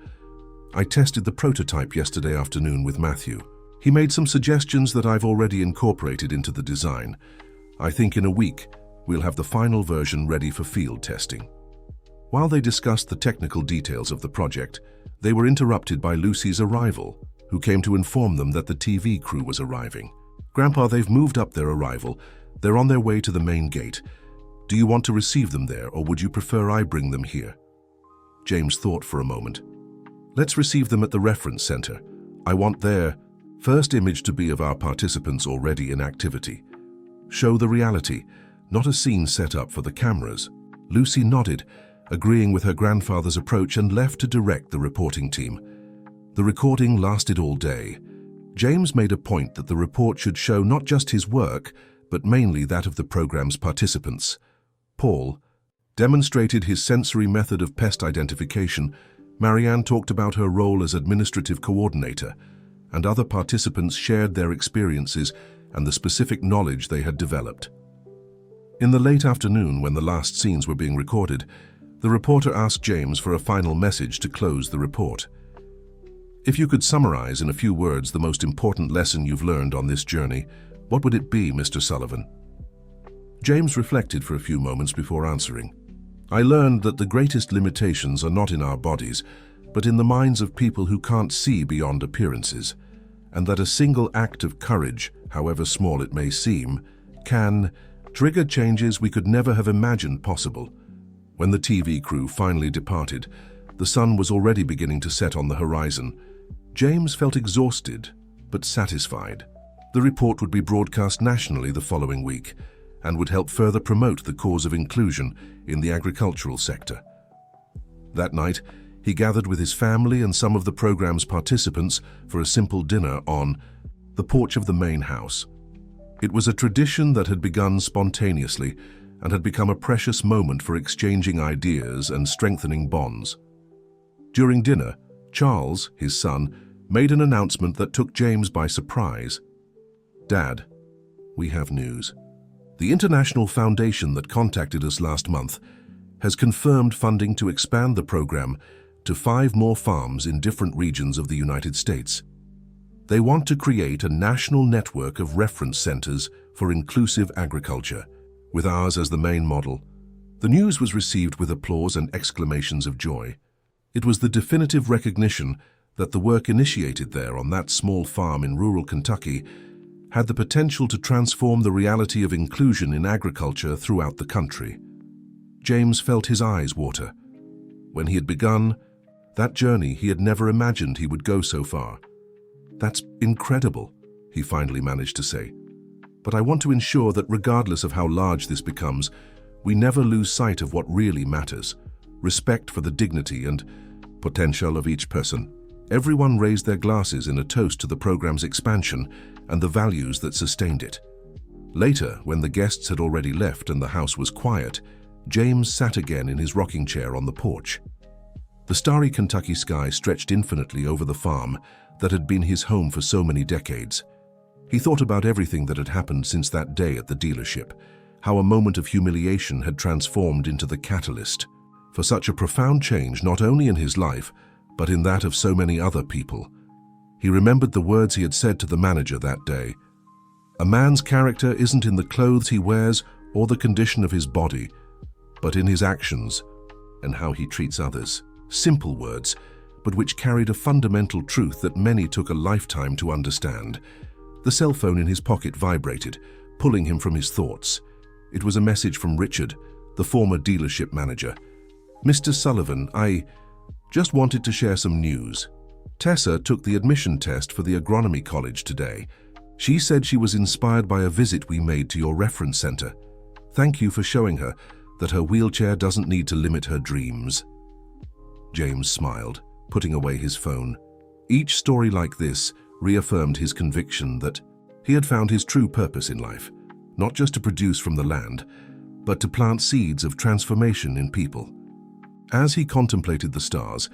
"I tested the prototype yesterday afternoon with Matthew. He made some suggestions that I've already incorporated into the design. I think in a week, we'll have the final version ready for field testing." While they discussed the technical details of the project, they were interrupted by Lucy's arrival, who came to inform them that the TV crew was arriving. "Grandpa, they've moved up their arrival. They're on their way to the main gate. Do you want to receive them there, or would you prefer I bring them here?" James thought for a moment. "Let's receive them at the reference center. I want their first image to be of our participants already in activity. Show the reality, not a scene set up for the cameras." Lucy nodded, agreeing with her grandfather's approach, and left to direct the reporting team. The recording lasted all day. James made a point that the report should show not just his work, but mainly that of the program's participants. Paul demonstrated his sensory method of pest identification. Marianne talked about her role as administrative coordinator, and other participants shared their experiences and the specific knowledge they had developed. In the late afternoon, when the last scenes were being recorded, the reporter asked James for a final message to close the report. "If you could summarize in a few words the most important lesson you've learned on this journey, what would it be, Mr. Sullivan?" James reflected for a few moments before answering. "I learned that the greatest limitations are not in our bodies, but in the minds of people who can't see beyond appearances, and that a single act of courage, however small it may seem, can trigger changes we could never have imagined possible." When the TV crew finally departed, the sun was already beginning to set on the horizon. James felt exhausted, but satisfied. The report would be broadcast nationally the following week, and would help further promote the cause of inclusion in the agricultural sector. That night, he gathered with his family and some of the program's participants for a simple dinner on the porch of the main house. It was a tradition that had begun spontaneously and had become a precious moment for exchanging ideas and strengthening bonds. During dinner, Charles, his son, made an announcement that took James by surprise. "Dad, we have news. The international foundation that contacted us last month has confirmed funding to expand the program to 5 more farms in different regions of the United States. They want to create a national network of reference centers for inclusive agriculture, with ours as the main model." The news was received with applause and exclamations of joy. It was the definitive recognition that the work initiated there on that small farm in rural Kentucky had the potential to transform the reality of inclusion in agriculture throughout the country. James felt his eyes water. When he had begun that journey, he had never imagined he would go so far. "That's incredible," he finally managed to say. "But I want to ensure that regardless of how large this becomes, we never lose sight of what really matters: respect for the dignity and potential of each person." Everyone raised their glasses in a toast to the program's expansion and the values that sustained it. Later, when the guests had already left and the house was quiet, James sat again in his rocking chair on the porch. The starry Kentucky sky stretched infinitely over the farm that had been his home for so many decades. He thought about everything that had happened since that day at the dealership, how a moment of humiliation had transformed into the catalyst for such a profound change, not only in his life, but in that of so many other people. He remembered the words he had said to the manager that day. "A man's character isn't in the clothes he wears or the condition of his body, but in his actions and how he treats others." Simple words, but which carried a fundamental truth that many took a lifetime to understand. The cell phone in his pocket vibrated, pulling him from his thoughts. It was a message from Richard, the former dealership manager. "Mr. Sullivan, I just wanted to share some news. Tessa took the admission test for the agronomy college today. She said she was inspired by a visit we made to your reference center. Thank you for showing her that her wheelchair doesn't need to limit her dreams." James smiled, putting away his phone. Each story like this reaffirmed his conviction that he had found his true purpose in life, not just to produce from the land, but to plant seeds of transformation in people. As he contemplated the stars,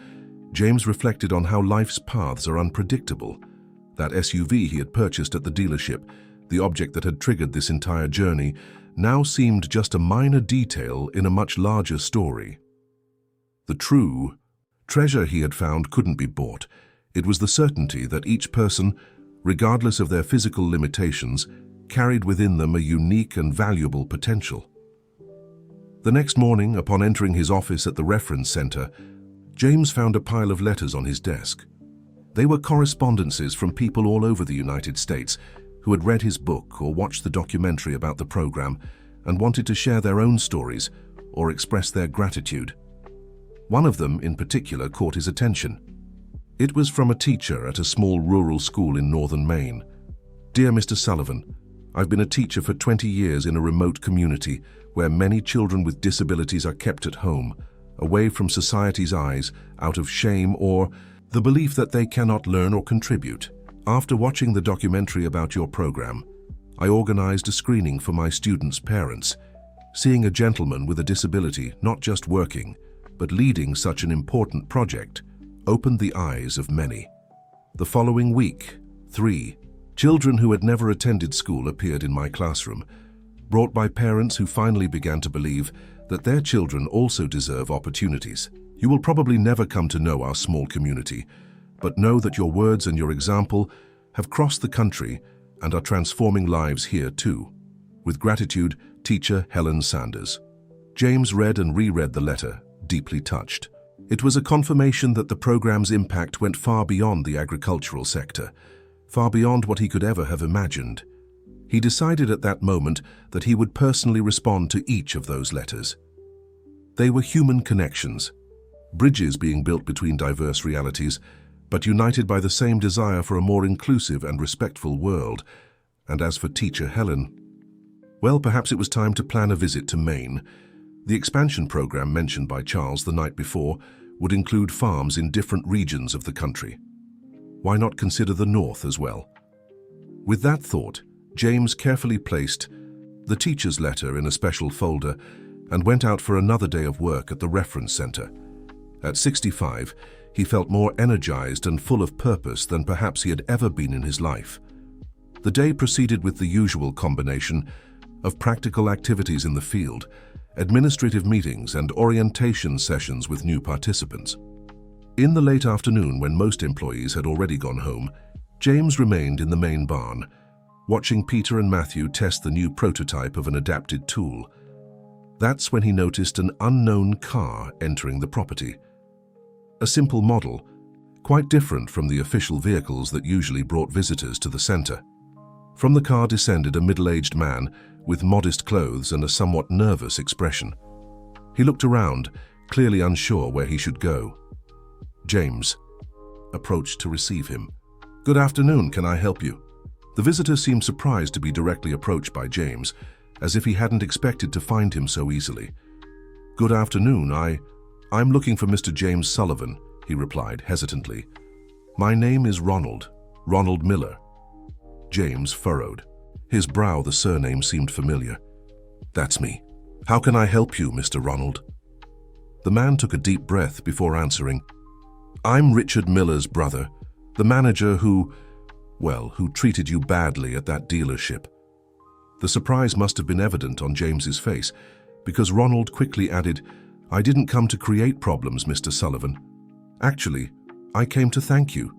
James reflected on how life's paths are unpredictable. That SUV he had purchased at the dealership, the object that had triggered this entire journey, now seemed just a minor detail in a much larger story. The true treasure he had found couldn't be bought. It was the certainty that each person, regardless of their physical limitations, carried within them a unique and valuable potential. The next morning, upon entering his office at the reference center, James found a pile of letters on his desk. They were correspondences from people all over the United States who had read his book or watched the documentary about the program and wanted to share their own stories or express their gratitude. One of them, in particular, caught his attention. It was from a teacher at a small rural school in northern Maine. "Dear Mr. Sullivan, I've been a teacher for 20 years in a remote community where many children with disabilities are kept at home, away from society's eyes, out of shame or the belief that they cannot learn or contribute. After watching the documentary about your program, I organized a screening for my students' parents. Seeing a gentleman with a disability not just working, but leading such an important project opened the eyes of many. The following week, 3 children who had never attended school appeared in my classroom, brought by parents who finally began to believe that their children also deserve opportunities. You will probably never come to know our small community, but know that your words and your example have crossed the country and are transforming lives here too. With gratitude, Teacher Helen Sanders." James read and reread the letter, deeply touched. It was a confirmation that the program's impact went far beyond the agricultural sector, far beyond what he could ever have imagined. He decided at that moment that he would personally respond to each of those letters. They were human connections, bridges being built between diverse realities, but united by the same desire for a more inclusive and respectful world. And as for Teacher Helen, well, perhaps it was time to plan a visit to Maine. The expansion program mentioned by Charles the night before would include farms in different regions of the country. Why not consider the north as well? With that thought, James carefully placed the teacher's letter in a special folder and went out for another day of work at the reference center. At 65, he felt more energized and full of purpose than perhaps he had ever been in his life. The day proceeded with the usual combination of practical activities in the field, administrative meetings, and orientation sessions with new participants. In the late afternoon, when most employees had already gone home, James remained in the main barn, watching Peter and Matthew test the new prototype of an adapted tool. That's when he noticed an unknown car entering the property. A simple model, quite different from the official vehicles that usually brought visitors to the center. From the car descended a middle-aged man with modest clothes and a somewhat nervous expression. He looked around, clearly unsure where he should go. James approached to receive him. "Good afternoon, can I help you?" The visitor seemed surprised to be directly approached by James, as if he hadn't expected to find him so easily. "Good afternoon, I'm looking for Mr. James Sullivan," he replied hesitantly. "My name is Ronald Miller." James furrowed. His brow, the surname seemed familiar. "That's me. How can I help you, Mr. Ronald?" The man took a deep breath before answering. "I'm Richard Miller's brother, the manager who treated you badly at that dealership." The surprise must have been evident on James's face, because Ronald quickly added, "I didn't come to create problems, Mr. Sullivan. Actually, I came to thank you."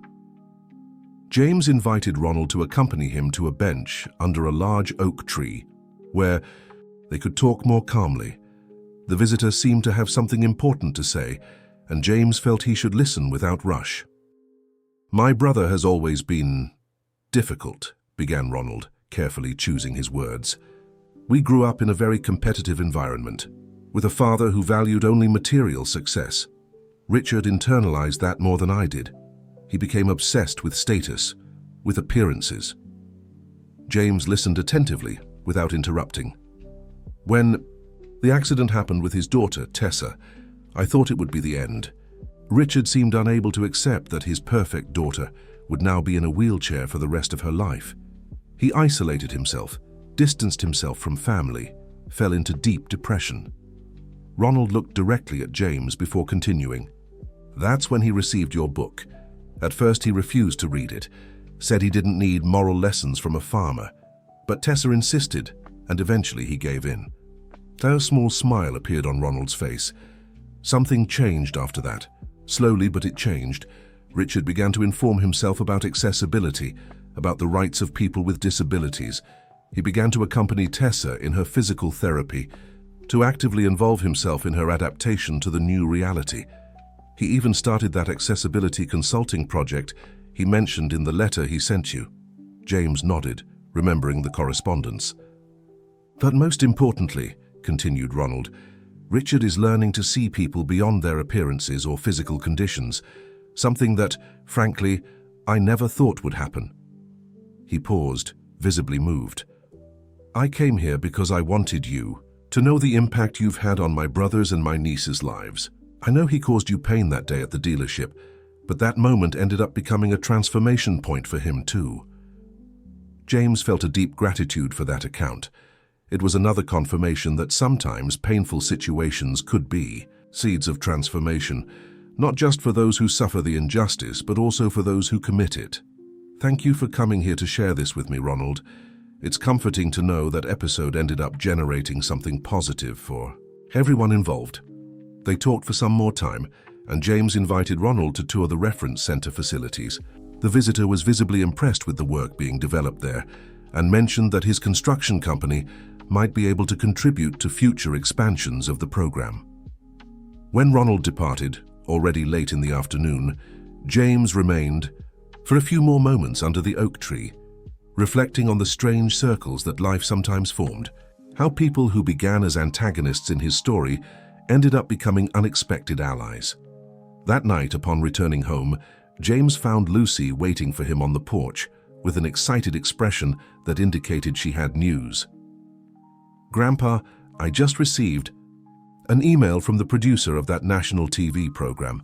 James invited Ronald to accompany him to a bench under a large oak tree, where they could talk more calmly. The visitor seemed to have something important to say, and James felt he should listen without rush. "My brother has always been difficult," began Ronald, carefully choosing his words. "We grew up in a very competitive environment, with a father who valued only material success. Richard internalized that more than I did. He became obsessed with status, with appearances. James listened attentively, without interrupting. When the accident happened with his daughter, Tessa, I thought it would be the end. Richard seemed unable to accept that his perfect daughter would now be in a wheelchair for the rest of her life. He isolated himself, distanced himself from family, fell into deep depression. Ronald looked directly at James before continuing. That's when he received your book. At first he refused to read it, said he didn't need moral lessons from a farmer. But Tessa insisted, and eventually he gave in. A small smile appeared on Ronald's face. Something changed after that. Slowly, but it changed. Richard began to inform himself about accessibility, about the rights of people with disabilities. He began to accompany Tessa in her physical therapy, to actively involve himself in her adaptation to the new reality. He even started that accessibility consulting project he mentioned in the letter he sent you. James nodded, remembering the correspondence. But most importantly, continued Ronald, Richard is learning to see people beyond their appearances or physical conditions, something that, frankly, I never thought would happen. He paused, visibly moved. I came here because I wanted you to know the impact you've had on my brother's and my niece's lives. I know he caused you pain that day at the dealership, but that moment ended up becoming a transformation point for him too. James felt a deep gratitude for that account. It was another confirmation that sometimes painful situations could be seeds of transformation, not just for those who suffer the injustice, but also for those who commit it. Thank you for coming here to share this with me, Ronald. It's comforting to know that episode ended up generating something positive for everyone involved. They talked for some more time, and James invited Ronald to tour the reference center facilities. The visitor was visibly impressed with the work being developed there, and mentioned that his construction company might be able to contribute to future expansions of the program. When Ronald departed, already late in the afternoon, James remained for a few more moments under the oak tree, reflecting on the strange circles that life sometimes formed, how people who began as antagonists in his story ended up becoming unexpected allies. That night, upon returning home, James found Lucy waiting for him on the porch, with an excited expression that indicated she had news. Grandpa, I just received an email from the producer of that national TV program.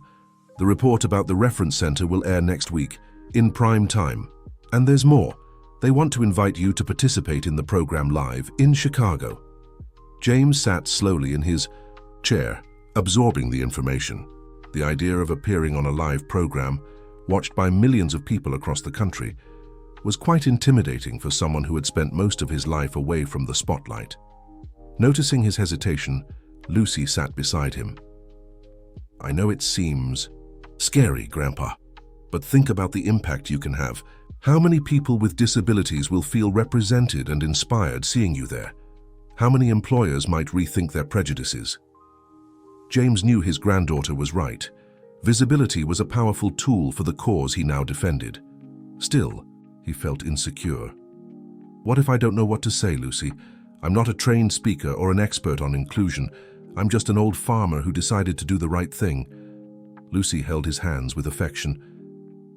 The report about the reference center will air next week, in prime time. And there's more. They want to invite you to participate in the program live in Chicago. James sat slowly in his chair, absorbing the information. The idea of appearing on a live program, watched by millions of people across the country, was quite intimidating for someone who had spent most of his life away from the spotlight. Noticing his hesitation, Lucy sat beside him. I know it seems scary, Grandpa, but think about the impact you can have. How many people with disabilities will feel represented and inspired seeing you there? How many employers might rethink their prejudices? James knew his granddaughter was right. Visibility was a powerful tool for the cause he now defended. Still, he felt insecure. What if I don't know what to say, Lucy? I'm not a trained speaker or an expert on inclusion. I'm just an old farmer who decided to do the right thing. Lucy held his hands with affection.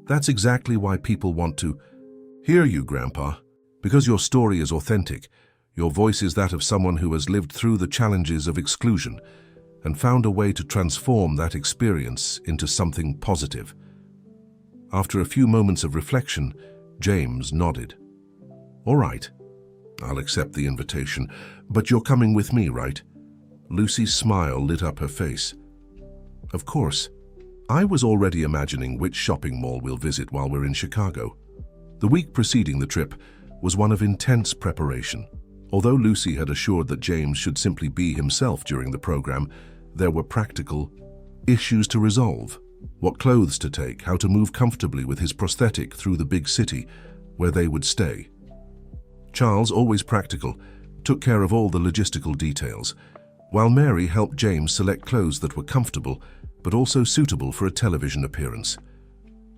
That's exactly why people want to hear you, Grandpa, because your story is authentic. Your voice is that of someone who has lived through the challenges of exclusion and found a way to transform that experience into something positive. After a few moments of reflection, James nodded. All right, I'll accept the invitation, but you're coming with me, right? Lucy's smile lit up her face. Of course. I was already imagining which shopping mall we'll visit while we're in Chicago. The week preceding the trip was one of intense preparation. Although Lucy had assured that James should simply be himself during the program, there were practical issues to resolve. What clothes to take, how to move comfortably with his prosthetic through the big city where they would stay. Charles, always practical, took care of all the logistical details, while Mary helped James select clothes that were comfortable but also suitable for a television appearance.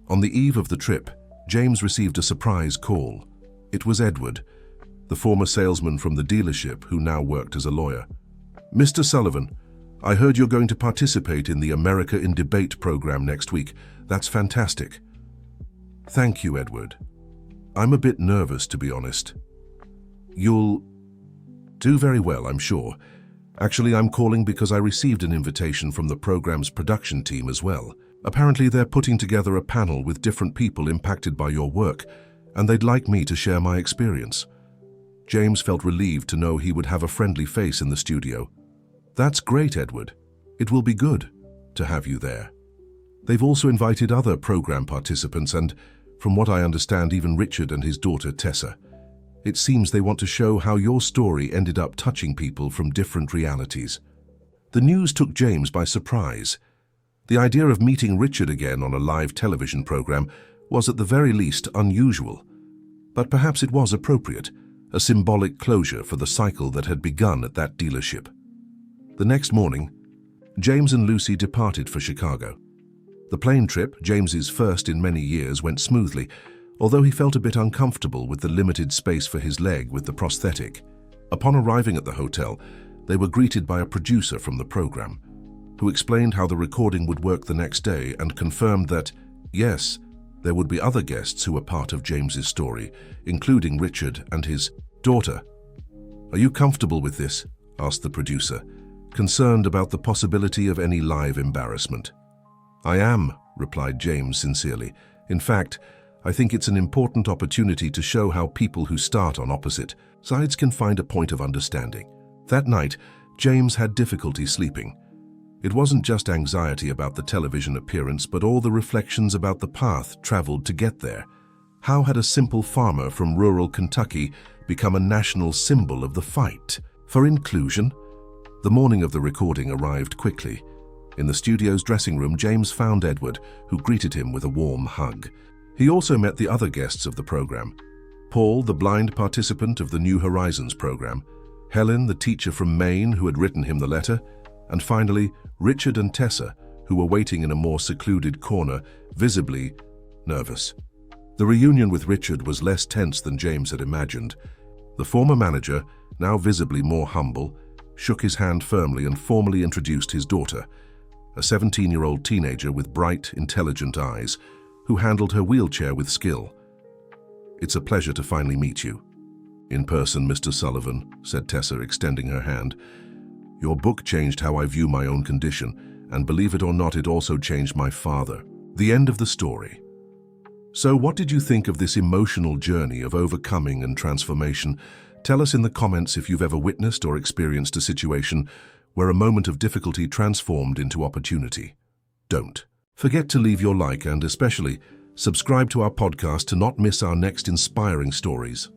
On the eve of the trip, James received a surprise call. It was Edward, the former salesman from the dealership who now worked as a lawyer. Mr. Sullivan, I heard you're going to participate in the America in Debate program next week. That's fantastic. Thank you, Edward. I'm a bit nervous, to be honest. You'll do very well, I'm sure. Actually, I'm calling because I received an invitation from the program's production team as well. Apparently, they're putting together a panel with different people impacted by your work, and they'd like me to share my experience. James felt relieved to know he would have a friendly face in the studio. That's great, Edward. It will be good to have you there. They've also invited other program participants and, from what I understand, even Richard and his daughter Tessa. It seems they want to show how your story ended up touching people from different realities. The news took James by surprise. The idea of meeting Richard again on a live television program was at the very least unusual. But perhaps it was appropriate, a symbolic closure for the cycle that had begun at that dealership. The next morning, James and Lucy departed for Chicago. The plane trip, James's first in many years, went smoothly, although he felt a bit uncomfortable with the limited space for his leg with the prosthetic. Upon arriving at the hotel, they were greeted by a producer from the program, who explained how the recording would work the next day and confirmed that, yes, there would be other guests who were part of James's story, including Richard and his daughter. "Are you comfortable with this?" asked the producer, concerned about the possibility of any live embarrassment. "I am," replied James sincerely. "In fact, I think it's an important opportunity to show how people who start on opposite sides can find a point of understanding." That night, James had difficulty sleeping. It wasn't just anxiety about the television appearance, but all the reflections about the path traveled to get there. How had a simple farmer from rural Kentucky become a national symbol of the fight for inclusion? The morning of the recording arrived quickly. In the studio's dressing room, James found Edward, who greeted him with a warm hug. He also met the other guests of the program: Paul, the blind participant of the New Horizons program, Helen, the teacher from Maine who had written him the letter, and finally, Richard and Tessa, who were waiting in a more secluded corner, visibly nervous. The reunion with Richard was less tense than James had imagined. The former manager, now visibly more humble, shook his hand firmly and formally introduced his daughter, a 17-year-old teenager with bright, intelligent eyes, who handled her wheelchair with skill. "It's a pleasure to finally meet you in person, Mr. Sullivan," said Tessa, extending her hand. "Your book changed how I view my own condition, and believe it or not, it also changed my father." The end of the story. So what did you think of this emotional journey of overcoming and transformation? Tell us in the comments if you've ever witnessed or experienced a situation where a moment of difficulty transformed into opportunity. Don't forget to leave your like and especially subscribe to our podcast to not miss our next inspiring stories.